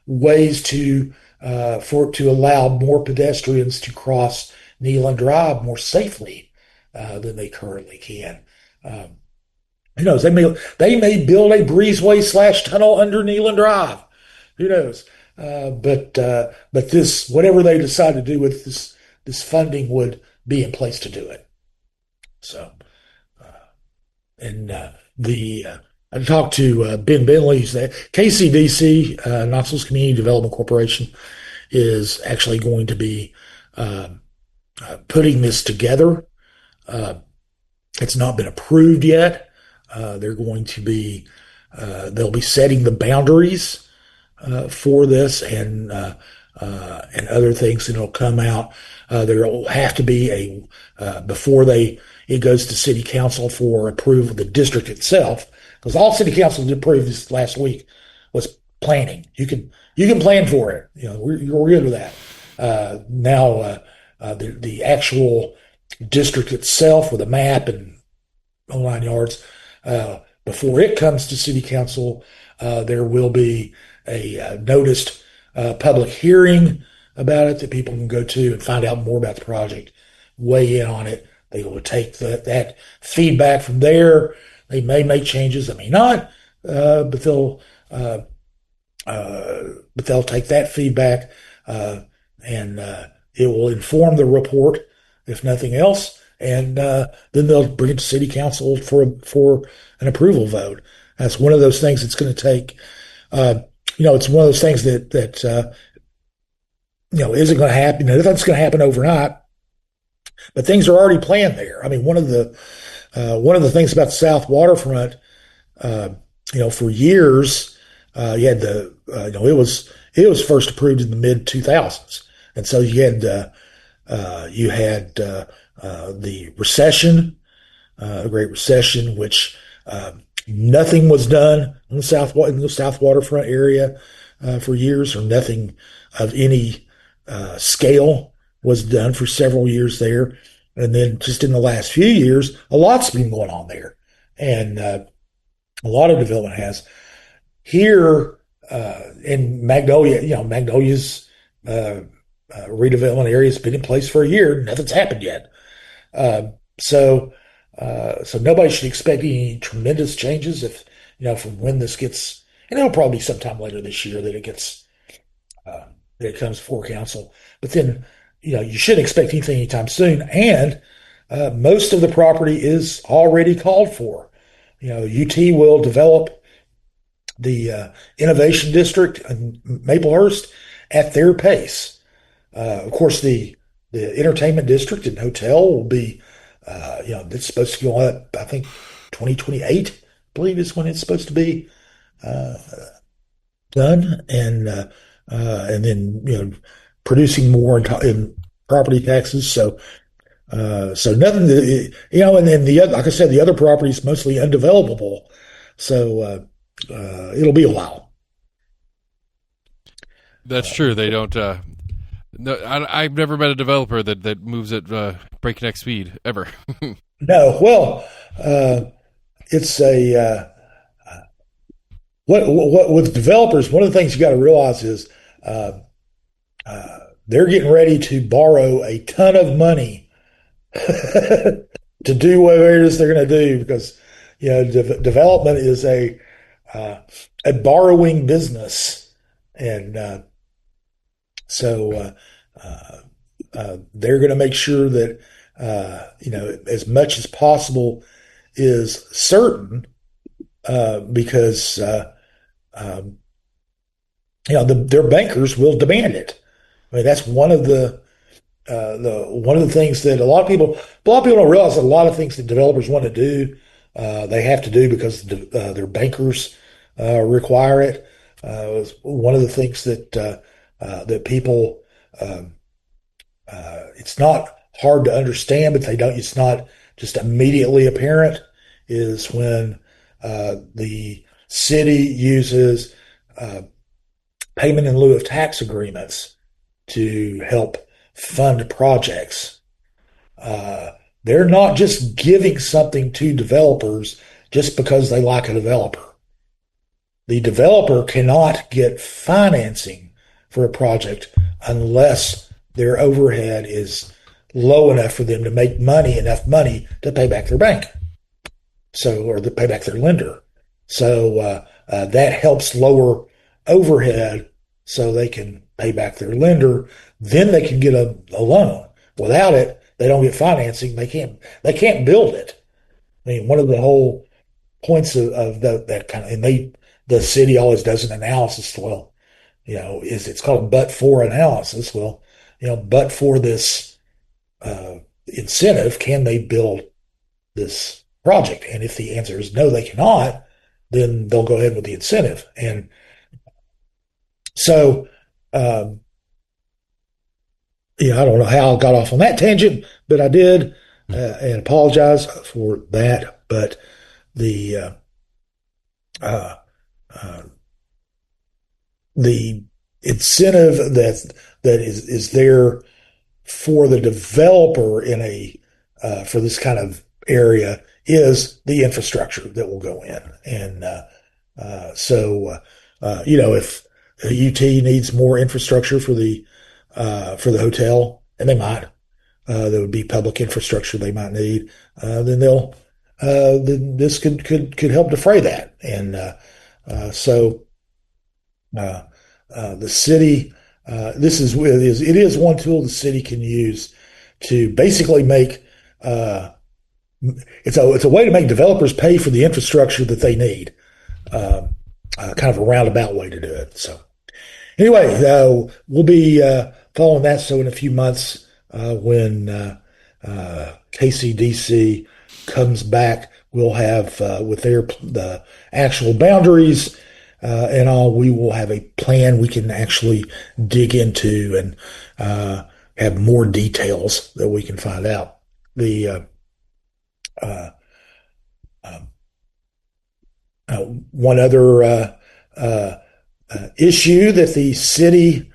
ways to allow more pedestrians to cross Neyland Drive more safely than they currently can. Who knows? They may build a breezeway / tunnel under Neyland Drive. Who knows? But this, whatever they decide to do with this funding, would be in place to do it. So, I talked to Ben Bentley, who's the KCDC, Knoxville's Community Development Corporation, is actually going to be putting this together. It's not been approved yet. They're going to be they'll be setting the boundaries for this and other things that'll come out. There will have to be before it goes to city council for approval of the district itself, because all city council did approve this last week was planning. You can plan for it. We're good with that. Now the actual district itself with a map and whole 9 yards, before it comes to city council, there will be a noticed public hearing about it that people can go to and find out more about the project, weigh in on it. They will take that feedback from there. They may make changes, they may not, but they'll take that feedback and it will inform the report, if nothing else, and then they'll bring it to city council for an approval vote. That's one of those things that's going to take. It's one of those things that isn't going to happen. Nothing's going to happen overnight. but things are already planned there. I mean, one of the things about the South Waterfront, uh, for years, you had it was first approved in the mid 2000s, and so you had the recession, the Great Recession, which nothing was done in the South Waterfront area for years, or nothing of any scale was done for several years there. And then just in the last few years, a lot's been going on there, and a lot of development has here in Magnolia. Magnolia's redevelopment area has been in place for a year. Nothing's happened yet. Uh, so, so nobody should expect any tremendous changes from when this gets, and it'll probably be sometime later this year that uh, it comes before council. But then, you shouldn't expect anything anytime soon. And most of the property is already called for. UT will develop the Innovation District in Maplehurst at their pace. Of course, the entertainment district and hotel will be, it's supposed to go up, I think, 2028, I believe is when it's supposed to be uh, done. And then, producing more in property taxes. So nothing, and then like I said, the other property is mostly undevelopable. So, it'll be a while. That's true. They don't. No, I've never met a developer that moves at breakneck speed ever. No, well, it's what with developers. One of the things you got to realize is uh, they're getting ready to borrow a ton of money to do whatever it is they're going to do, because development is uh, a borrowing business, and so they're going to make sure that as much as possible is certain, because um, their bankers will demand it. I mean, that's one of the things that a lot of people don't realize that a lot of things that developers want to do, they have to do because their bankers require it. It's one of the things that people, um, it's not hard to understand, but they don't. It's not just immediately apparent. Is when the city uses uh, payment in lieu of tax agreements to help fund projects. Uh, they're not just giving something to developers just because they like a developer. The developer cannot get financing for a project unless their overhead is low enough for them to make enough money to pay back their bank. So, or to pay back their lender. So, that helps lower overhead so they can pay back their lender. Then they can get a loan. Without it, they don't get financing. They can't build it. I mean, one of the whole points of that kind of, and the city always does an analysis. Well, it's called a but for analysis. Well, but for this incentive, can they build this project? And if the answer is no, they cannot, then they'll go ahead with the incentive. And so, um, I don't know how I got off on that tangent, but I did, and apologize for that. But the uh, uh, the incentive that is there for the developer for this kind of area is the infrastructure that will go in. And if UT needs more infrastructure for the hotel, and they might, there would be public infrastructure they might need, then this could help defray that. And so the city, it is one tool the city can use to basically make it's a way to make developers pay for the infrastructure that they need. Kind of a roundabout way to do it. So anyway, we'll be following that. So in a few months, when KCDC comes back, we'll have with the actual boundaries and all, we will have a plan we can actually dig into and have more details that we can find out. The uh, one other issue that the city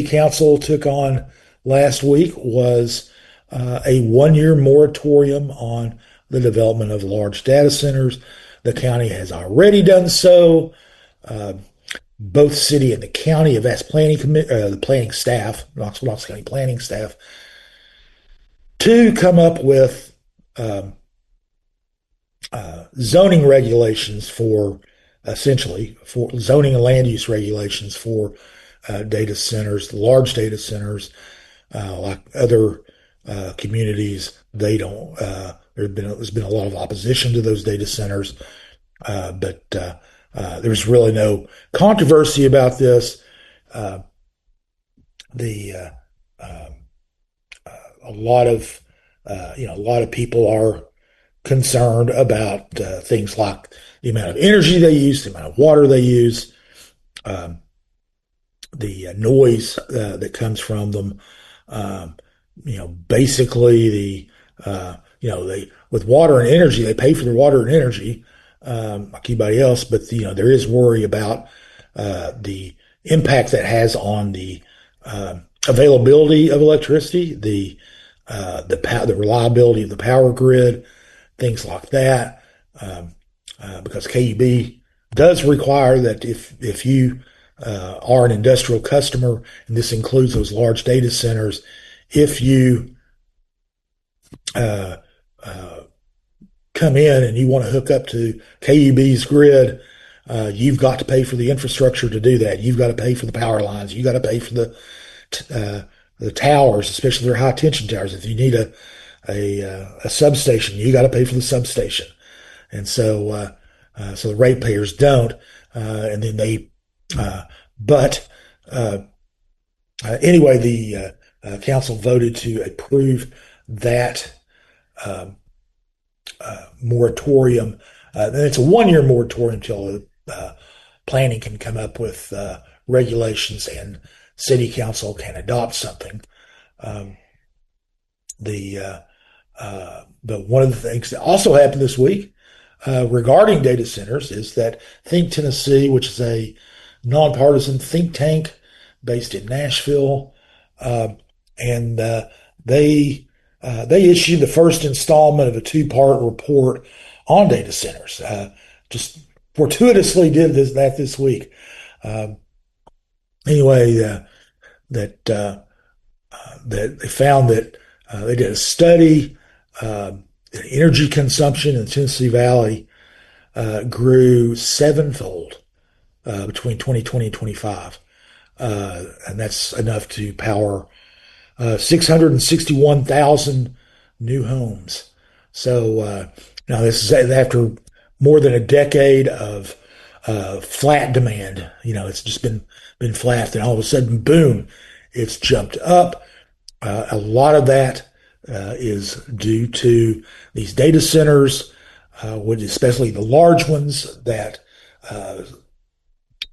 council took on last week was a 1-year moratorium on the development of large data centers. The county has already done so. Both city and the county have asked the planning staff, Knox County planning staff, to come up with zoning regulations for zoning and land use regulations for data centers, large data centers, like other communities. They don't. There's been a lot of opposition to those data centers, but there's really no controversy about this. A lot of a lot of people are concerned about things like the amount of energy they use, the amount of water they use, the noise that comes from them. Basically they with water and energy, they pay for their water and energy like anybody else, but there is worry about the impact that has on the availability of electricity, the reliability of the power grid, things like that, because KUB does require that if you are an industrial customer, and this includes those large data centers, if you come in and you want to hook up to KUB's grid, you've got to pay for the infrastructure to do that. You've got to pay for the power lines. You've got to pay for the towers, especially their high tension towers. If you need a substation, you got to pay for the substation. And so the ratepayers don't, and then anyway, the council voted to approve that moratorium. And it's a 1-year moratorium until planning can come up with regulations and city council can adopt something. But one of the things that also happened this week regarding data centers is that Think Tennessee, which is a nonpartisan think tank based in Nashville, and they issued the first installment of a 2-part report on data centers. Just fortuitously did that this week. Anyway, that they found that they did a study. Energy consumption in the Tennessee Valley grew 7-fold between 2020 and 25, and that's enough to power 661,000 new homes. So now this is after more than a decade of flat demand. It's just been flat, and all of a sudden, boom, it's jumped up. A lot of that is due to these data centers, especially the large ones that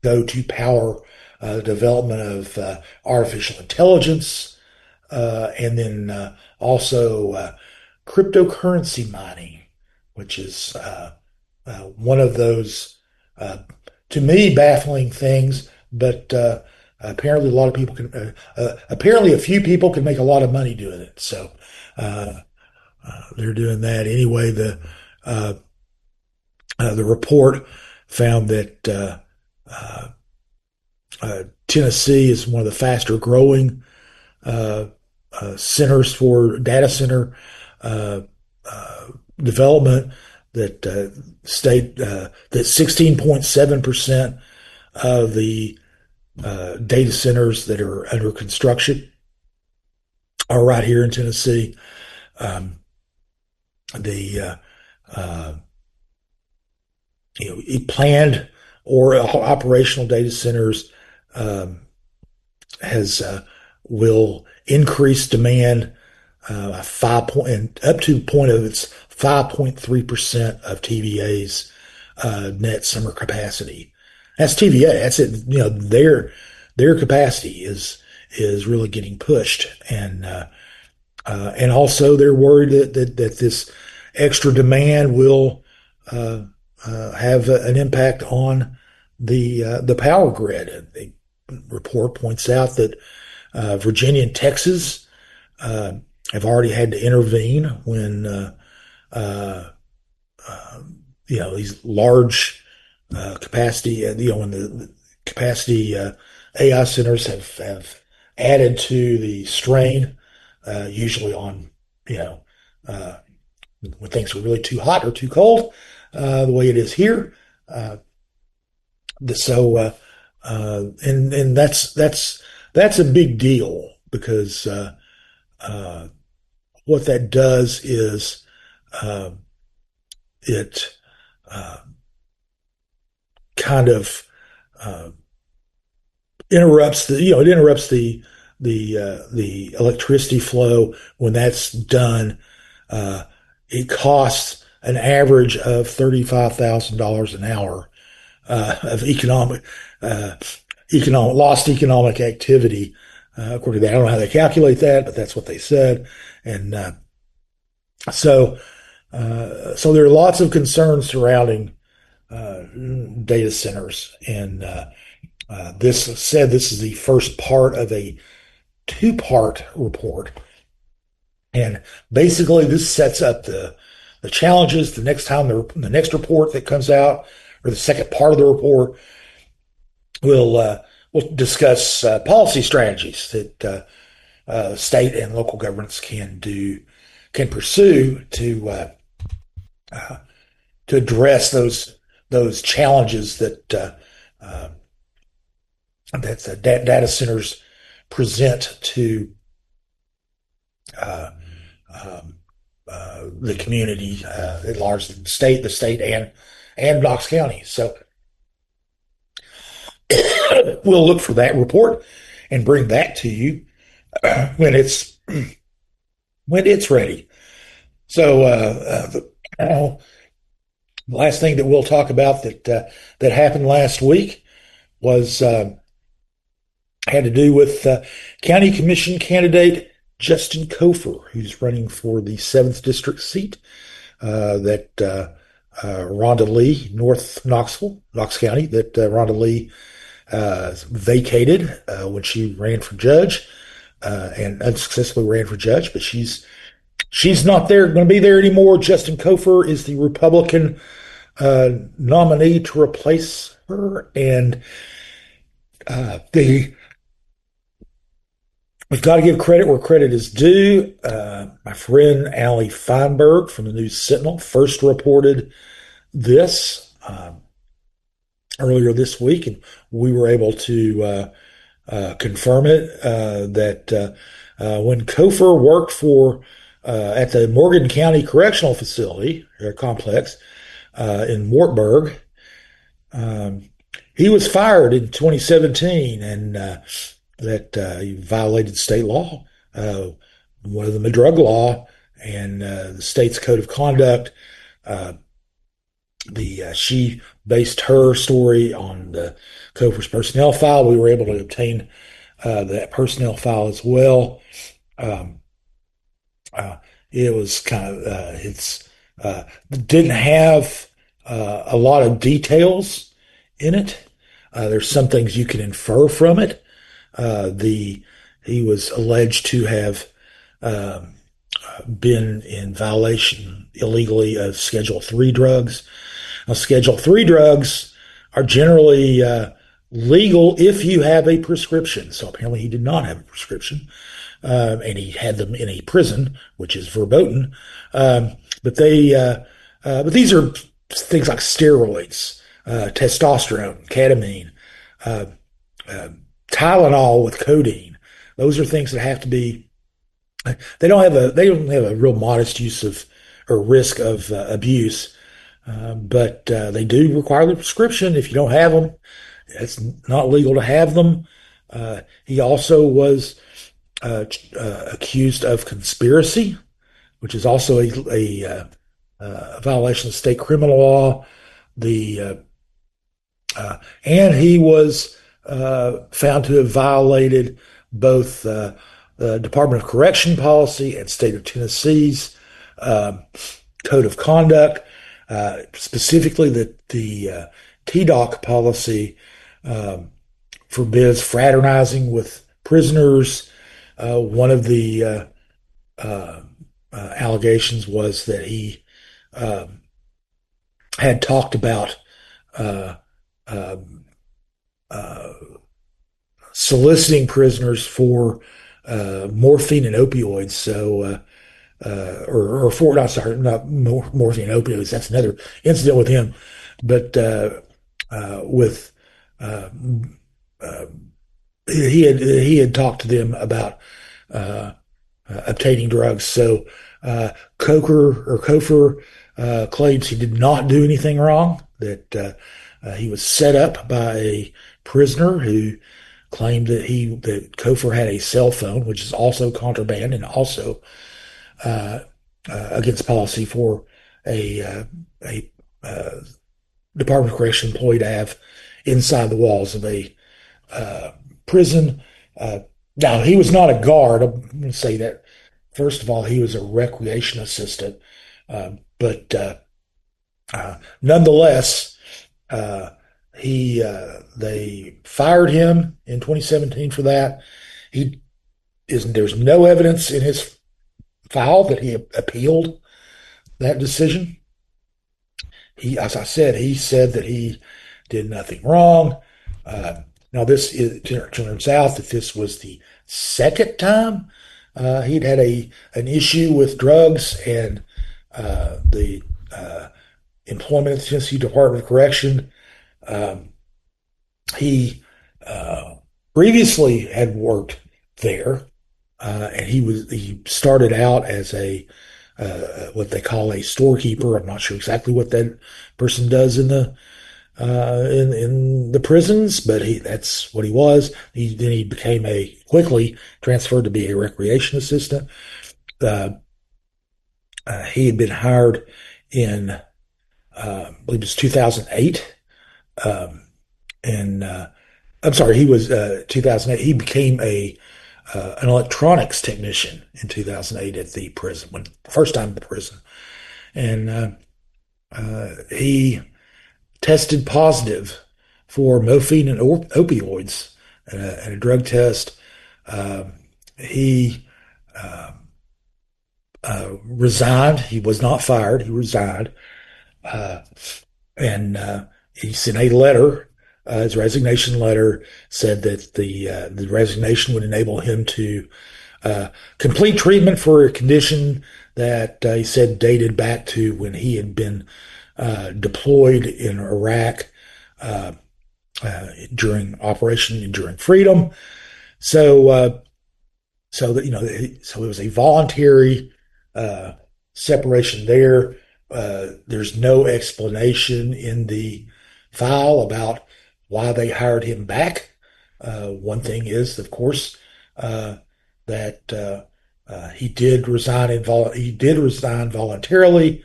go to power the development of artificial intelligence, and then also cryptocurrency mining, which is one of those, to me, baffling things. But apparently, a lot of people can. Apparently, a few people can make a lot of money doing it. So they're doing that anyway. The report found that Tennessee is one of the faster growing centers for data center development. That state that 16.7% of the data centers that are under construction are right here in Tennessee. Planned or operational data centers will increase demand and up to the point of its 5.3% of TVA's net summer capacity. That's TVA. That's it. Their capacity is really getting pushed, and also they're worried that this extra demand will have an impact on the power grid. The report points out that Virginia and Texas have already had to intervene when these large capacity, when the capacity AI centers have added to the strain, usually on when things are really too hot or too cold, the way it is here. And that's a big deal because what that does is it kind of interrupts the electricity flow. When that's done, it costs an average of $35,000 an hour of lost economic activity. According to that, I don't know how they calculate that, but that's what they said. And so there are lots of concerns surrounding data centers, and this is the first part of a two-part report. And basically, this sets up the challenges. The next time the next report that comes out, or the second part of the report, we'll discuss policy strategies that state and local governments can pursue to address those challenges that data centers present to the community at large, the state, and Knox County. So we'll look for that report and bring that to you when it's ready. So the last thing that we'll talk about that happened last week was had to do with County Commission candidate Justin Cofer, who's running for the 7th District seat that Rhonda Lee, North Knox County, that Rhonda Lee vacated when she ran for judge and unsuccessfully ran for judge, but she's not going to be there anymore. Justin Cofer is the Republican nominee to replace her, and we've got to give credit where credit is due. My friend Allie Feinberg from the News Sentinel first reported this earlier this week, and we were able to confirm it, that when Cofer worked for at the Morgan County Correctional Facility complex in Wartburg, he was fired in 2017, and that he violated state law, one of them a drug law, and the state's code of conduct. She based her story on the Cofer's personnel file. We were able to obtain that personnel file as well. It was kind of didn't have a lot of details in it. There's some things you can infer from it. He was alleged to have been in violation illegally of Schedule 3 drugs. Now, Schedule 3 drugs are generally legal if you have a prescription. So apparently he did not have a prescription, and he had them in a prison, which is verboten. But these are things like steroids, testosterone, ketamine, Tylenol with codeine. Those are things that have to be. They don't have a real modest use of or risk of abuse, but they do require the prescription. If you don't have them, it's not legal to have them. He also was accused of conspiracy, which is also a violation of state criminal law. The and he was found to have violated both the Department of Correction policy and state of Tennessee's code of conduct, specifically the TDOC policy forbids fraternizing with prisoners. One of the allegations was that he had talked about uh, um, uh, soliciting prisoners for morphine and opioids. Or for, not sorry, not morphine and opioids. That's another incident with him. But with uh, uh, he had talked to them about obtaining drugs. So Cofer claims he did not do anything wrong. That he was set up by a prisoner who claimed that Cofer had a cell phone, which is also contraband and also against policy for a Department of Correction employee to have inside the walls of a prison. Now, he was not a guard. I'm going to say that. First of all, he was a recreation assistant. But nonetheless, they fired him in 2017 for that. There's no evidence in his file that he appealed that decision. As I said, he said that he did nothing wrong. Now, it turns out that this was the second time he'd had an issue with drugs, and the employment at the Tennessee Department of Correction. He previously had worked there, and he started out as a what they call a storekeeper. I'm not sure exactly what that person does in the prisons, but that's what he was. Then he became quickly transferred to be a recreation assistant. He had been hired in I believe it was 2008. And I'm sorry, he was 2008. He became an electronics technician in 2008 at the prison, first time at the prison, and he tested positive for morphine and opioids at a drug test. He resigned. He was not fired. He resigned, and he sent a letter. His resignation letter said that the resignation would enable him to complete treatment for a condition that he said dated back to when he had been deployed in Iraq during Operation Enduring Freedom. So it was a voluntary separation there. There's no explanation in the file about why they hired him back. One thing is, of course, that he did resign. He did resign voluntarily.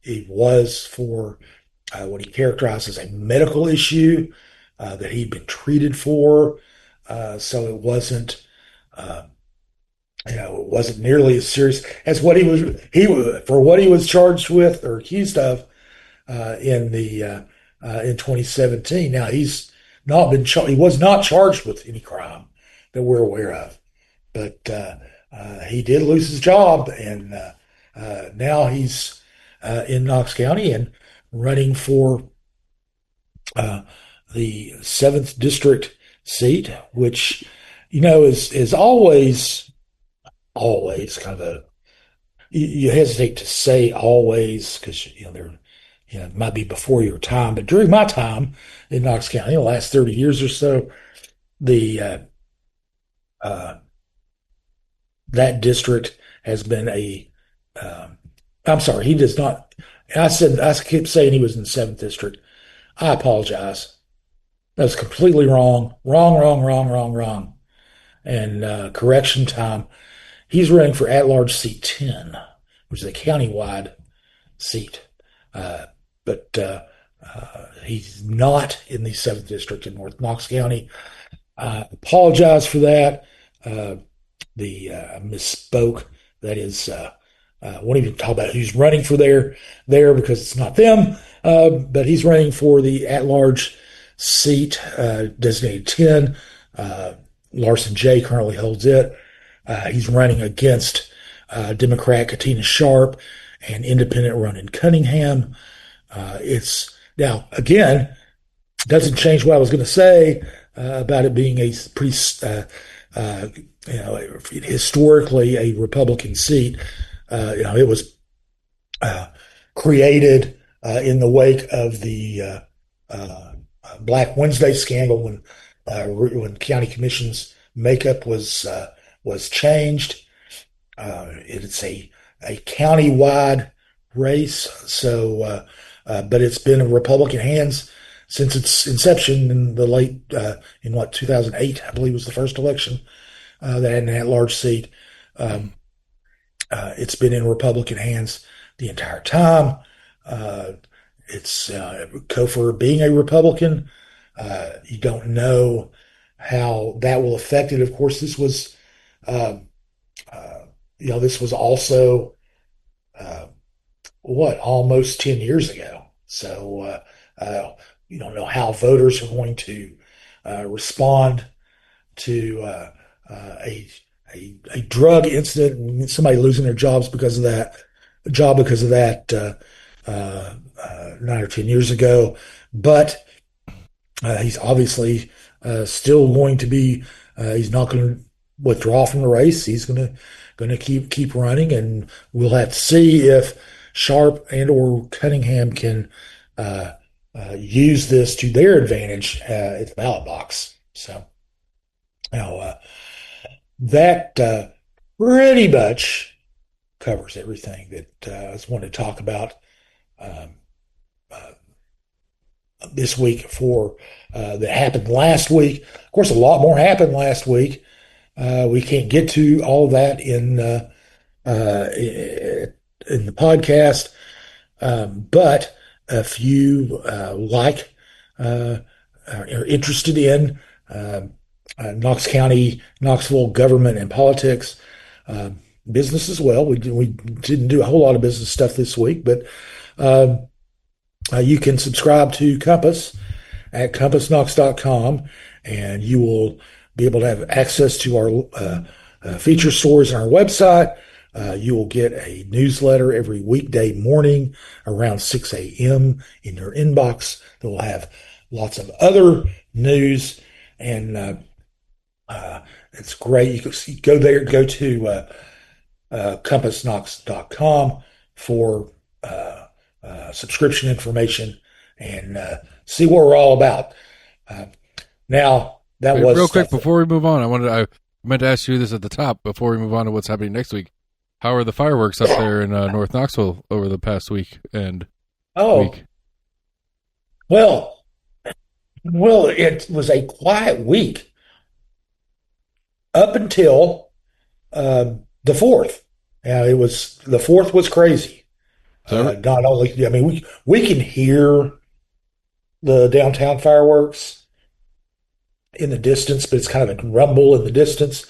It was for what he characterized as a medical issue that he'd been treated for. So it wasn't, it wasn't nearly as serious as what he was charged with or accused of in 2017. Now he's not been he was not charged with any crime that we're aware of, but he did lose his job, and now he's in Knox County and running for the 7th district seat, which is always kind of you hesitate to say always because it might be before your time, but during my time in Knox County, the last 30 years or so, the that district has been I'm sorry, he does not. I keep saying he was in the 7th district. I apologize. That's completely wrong. Wrong. and correction time. He's running for at-large seat 10, which is a countywide seat. But he's not in the 7th District in North Knox County. I apologize for that. Misspoke. That is, won't even talk about who's running for there because it's not them. But he's running for the at-large seat, designated 10. Larson J. currently holds it. He's running against Democrat Katina Sharp and Independent Ronan Cunningham. It's now again doesn't change what I was going to say about it being a pretty, historically a Republican seat. It was created in the wake of the Black Wednesday scandal when county commission's makeup was changed. It's a county-wide race, so but it's been in Republican hands since its inception in the late 2008, I believe was the first election that had an at-large seat. It's been in Republican hands the entire time. It's Cofer being a Republican. You don't know how that will affect it. Of course, this was, this was also almost 10 years ago. So you don't know how voters are going to respond to a drug incident and somebody losing their jobs because of that 9 or 10 years ago. But he's obviously still going to be. He's not going to withdraw from the race. He's going to keep running, and we'll have to see if Sharp and or Cunningham can use this to their advantage at the ballot box. So now that pretty much covers everything that I just wanted to talk about this week that happened last week. Of course, a lot more happened last week. We can't get to all that in the podcast, but if you are interested in Knox County, Knoxville government and politics, business as well. We didn't do a whole lot of business stuff this week, but you can subscribe to Compass at compassknox.com, and you will be able to have access to our feature stories on our website. You will get a newsletter every weekday morning around 6 a.m. in your inbox that will have lots of other news, and it's great. You can go there, go to compassknox.com for subscription information and see what we're all about. Now, that was real quick before we move on. I meant to ask you this at the top before we move on to what's happening next week. How are the fireworks up there in North Knoxville over the past week and week? Well, it was a quiet week up until the 4th. It was the 4th was crazy. Not only, we can hear the downtown fireworks in the distance, but it's kind of a rumble in the distance.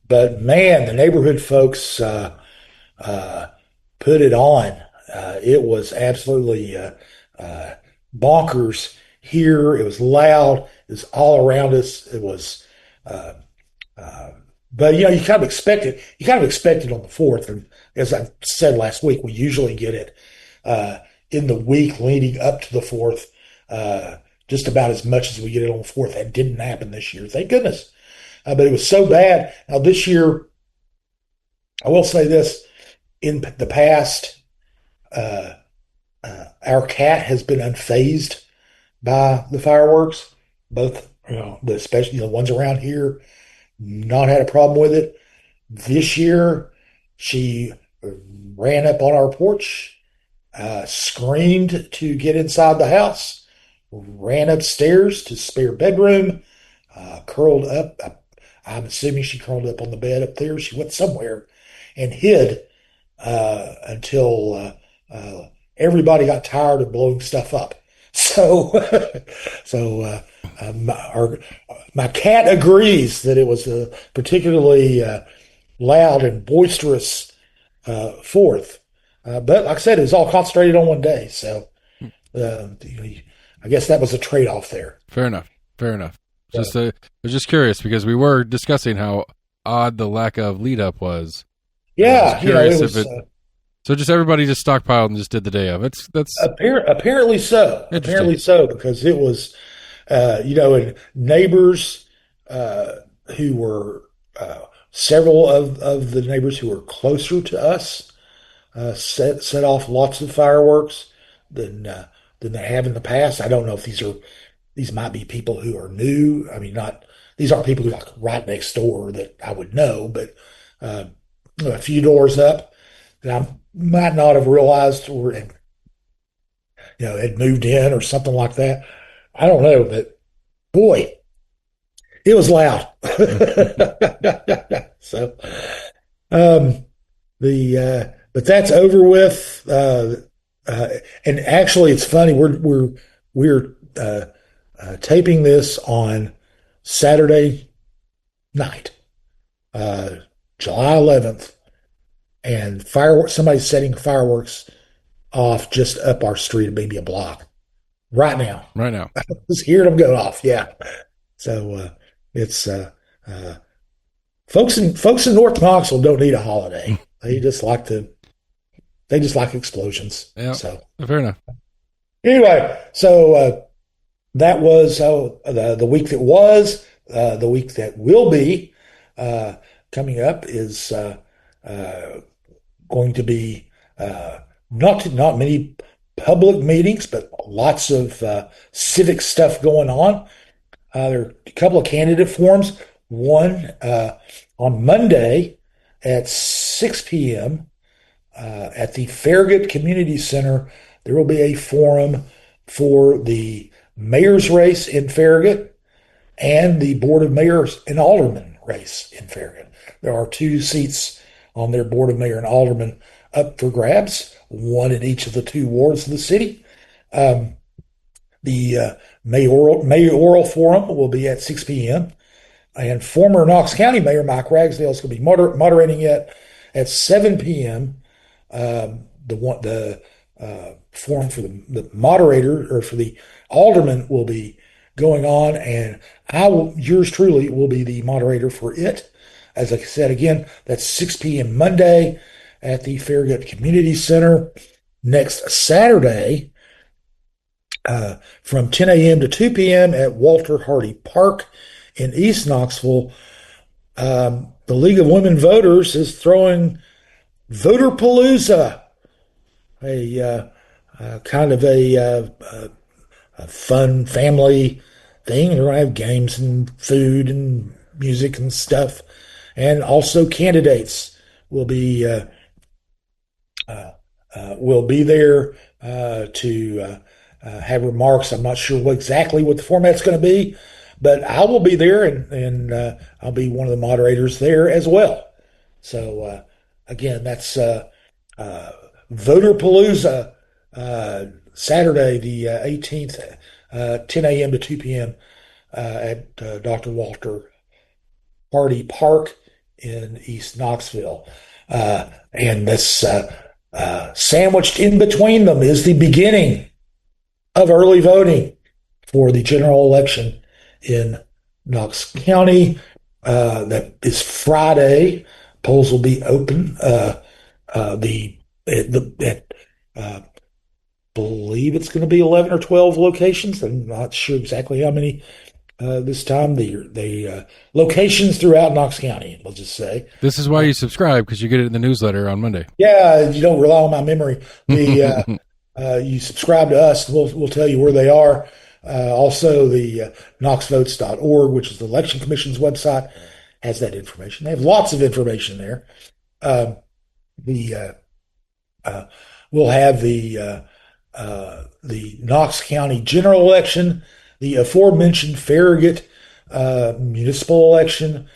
But man, the neighborhood folks put it on. It was absolutely bonkers here. It was loud. It was all around us. It was, but you kind of expect it. You kind of expect it on the 4th. And as I said last week, we usually get it in the week leading up to the 4th. Just about as much as we get it on the 4th. That didn't happen this year. Thank goodness. But it was so bad. Now this year, I will say this, in the past, our cat has been unfazed by the fireworks, both, especially the ones around here, not had a problem with it. This year, she ran up on our porch, screamed to get inside the house, ran upstairs to spare bedroom, curled up. I'm assuming she crawled up on the bed up there. She went somewhere and hid until everybody got tired of blowing stuff up. So, my cat agrees that it was a particularly loud and boisterous Fourth. But like I said, it was all concentrated on one day. So I guess that was a trade-off there. Fair enough. Fair enough. I was just curious because we were discussing how odd the lack of lead-up was. Yeah, it was. So just everybody just stockpiled and just did the day of. That's apparently so. Apparently so, because it was, and neighbors who were several of the neighbors who were closer to us set off lots of fireworks than they have in the past. I don't know if these might be people who are new. I mean, these aren't people who are like right next door that I would know, but a few doors up that I might not have realized or had moved in or something like that. I don't know, but boy, it was loud. So, but that's over with. And actually, it's funny. We're taping this on Saturday night, July 11th, and somebody's setting fireworks off just up our street, maybe a block, right now. Right now, just hearing them go off. Yeah. So it's folks in North Knoxville don't need a holiday. They just like explosions. Yeah. So fair enough. Anyway, so that was the week that was. The week that will be coming up is going to be not many public meetings, but lots of civic stuff going on. There are a couple of candidate forums. One on Monday at 6 p.m. At the Farragut Community Center, there will be a forum for the mayor's race in Farragut and the Board of Mayors and Aldermen race in Farragut. There are 2 seats on their Board of Mayor and Aldermen up for grabs, one in each of the 2 wards of the city. The mayoral forum will be at 6 p.m. And former Knox County Mayor Mike Ragsdale is going to be moderating it at 7 p.m. The forum for the moderator or for the alderman will be going on, and yours truly will be the moderator for it. As I said again, that's 6 p.m. Monday at the Farragut Community Center. Next Saturday, from 10 a.m. to 2 p.m. at Walter Hardy Park in East Knoxville, the League of Women Voters is throwing Voterpalooza, a kind of a fun family thing. They're going to have games and food and music and stuff, and also candidates will be there to have remarks. I'm not sure exactly what the format's going to be, but I will be there, and I'll be one of the moderators there as well. So again, that's Voterpalooza, Saturday the 18th, 10 a.m. to 2 p.m. At Dr. Walter Hardy Park in East Knoxville. And this sandwiched in between them is the beginning of early voting for the general election in Knox County. That is Friday. Polls will be open. Believe it's going to be 11 or 12 locations. I'm not sure exactly how many this time. The locations throughout Knox County, we'll just say. This is why you subscribe, because you get it in the newsletter on Monday. Yeah, you don't rely on my memory. You subscribe to us, we'll tell you where they are. Also, the knoxvotes.org, which is the Election Commission's website, has that information. They have lots of information there. We'll have the Knox County general election, the aforementioned Farragut municipal election.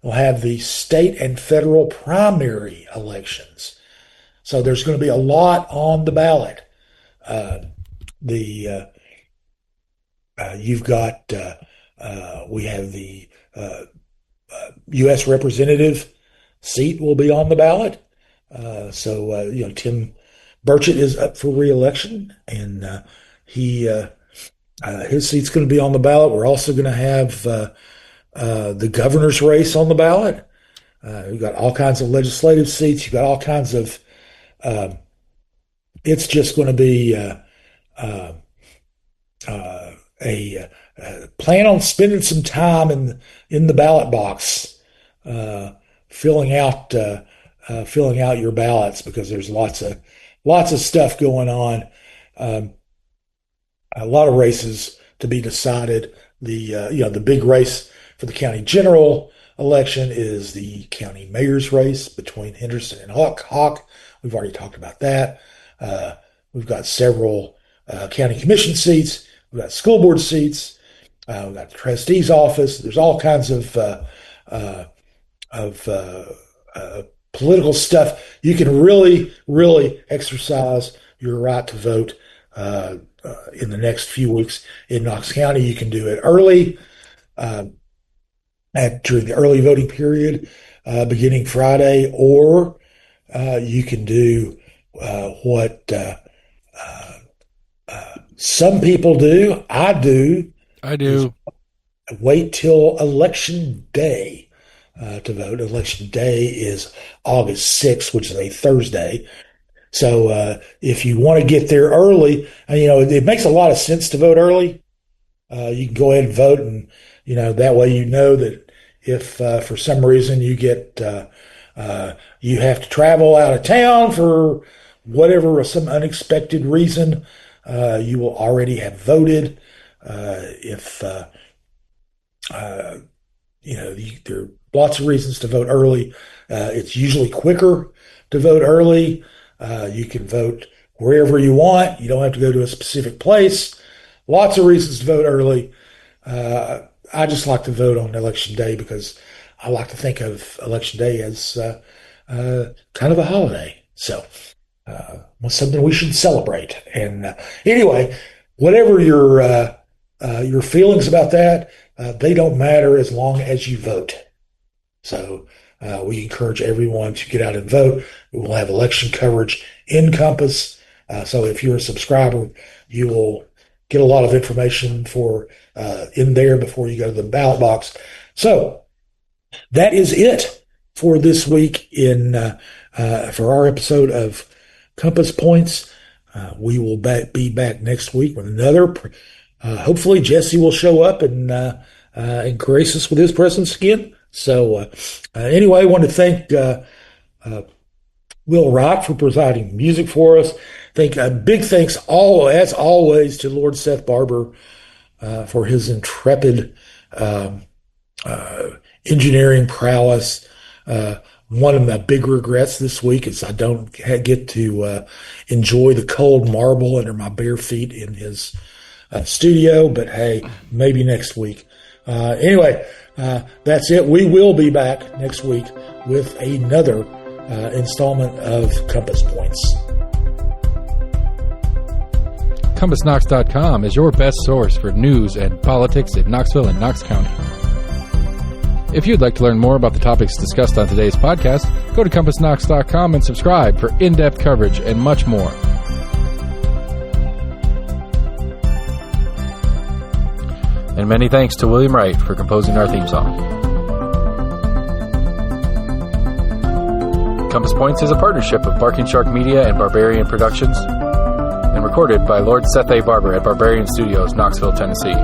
we'll have the state and federal primary elections. So there's going to be a lot on the ballot. You've got, we have the U.S. representative seat will be on the ballot. Tim Burchett is up for re-election, and his seat's going to be on the ballot. We're also going to have the governor's race on the ballot. We've got all kinds of legislative seats. You've got all kinds of. It's just going to be plan on spending some time in the ballot box, filling out your ballots, because there's lots of stuff going on. A lot of races to be decided. The big race for the county general election is the county mayor's race between Henderson and Hawk. We've already talked about that. We've got several county commission seats. We've got school board seats. We've got the trustee's office. There's all kinds of political stuff. You can really, really exercise your right to vote in the next few weeks in Knox County. You can do it early, during the early voting period, beginning Friday, or you can do what some people do. I do. Wait till Election Day to vote. Election Day is August 6th, which is a Thursday. So if you want to get there early, it makes a lot of sense to vote early. You can go ahead and vote, and that way that if for some reason you get you have to travel out of town for whatever, some unexpected reason, you will already have voted. There are lots of reasons to vote early. It's usually quicker to vote early. You can vote wherever you want. You don't have to go to a specific place. Lots of reasons to vote early. I just like to vote on Election Day because I like to think of Election Day as kind of a holiday. So something we should celebrate. And anyway, whatever your feelings about that, they don't matter as long as you vote. So we encourage everyone to get out and vote. We will have election coverage in Compass. So if you're a subscriber, you will get a lot of information in there before you go to the ballot box. So that is it for this week for our episode of Compass Points. We will be back next week with another. Hopefully Jesse will show up and grace us with his presence again. So anyway, I want to thank Will Rock for providing music for us. Big thanks, as always, to Lord Seth Barber for his intrepid engineering prowess. One of my big regrets this week is I don't get to enjoy the cold marble under my bare feet in his studio, but hey, maybe next week. Anyway, that's it. We will be back next week with another installment of Compass Points. CompassKnox.com is your best source for news and politics in Knoxville and Knox County. If you'd like to learn more about the topics discussed on today's podcast, go to CompassKnox.com and subscribe for in-depth coverage and much more. And many thanks to William Wright for composing our theme song. Compass Points is a partnership of Barking Shark Media and Barbarian Productions, and recorded by Lord Seth A. Barber at Barbarian Studios, Knoxville, Tennessee.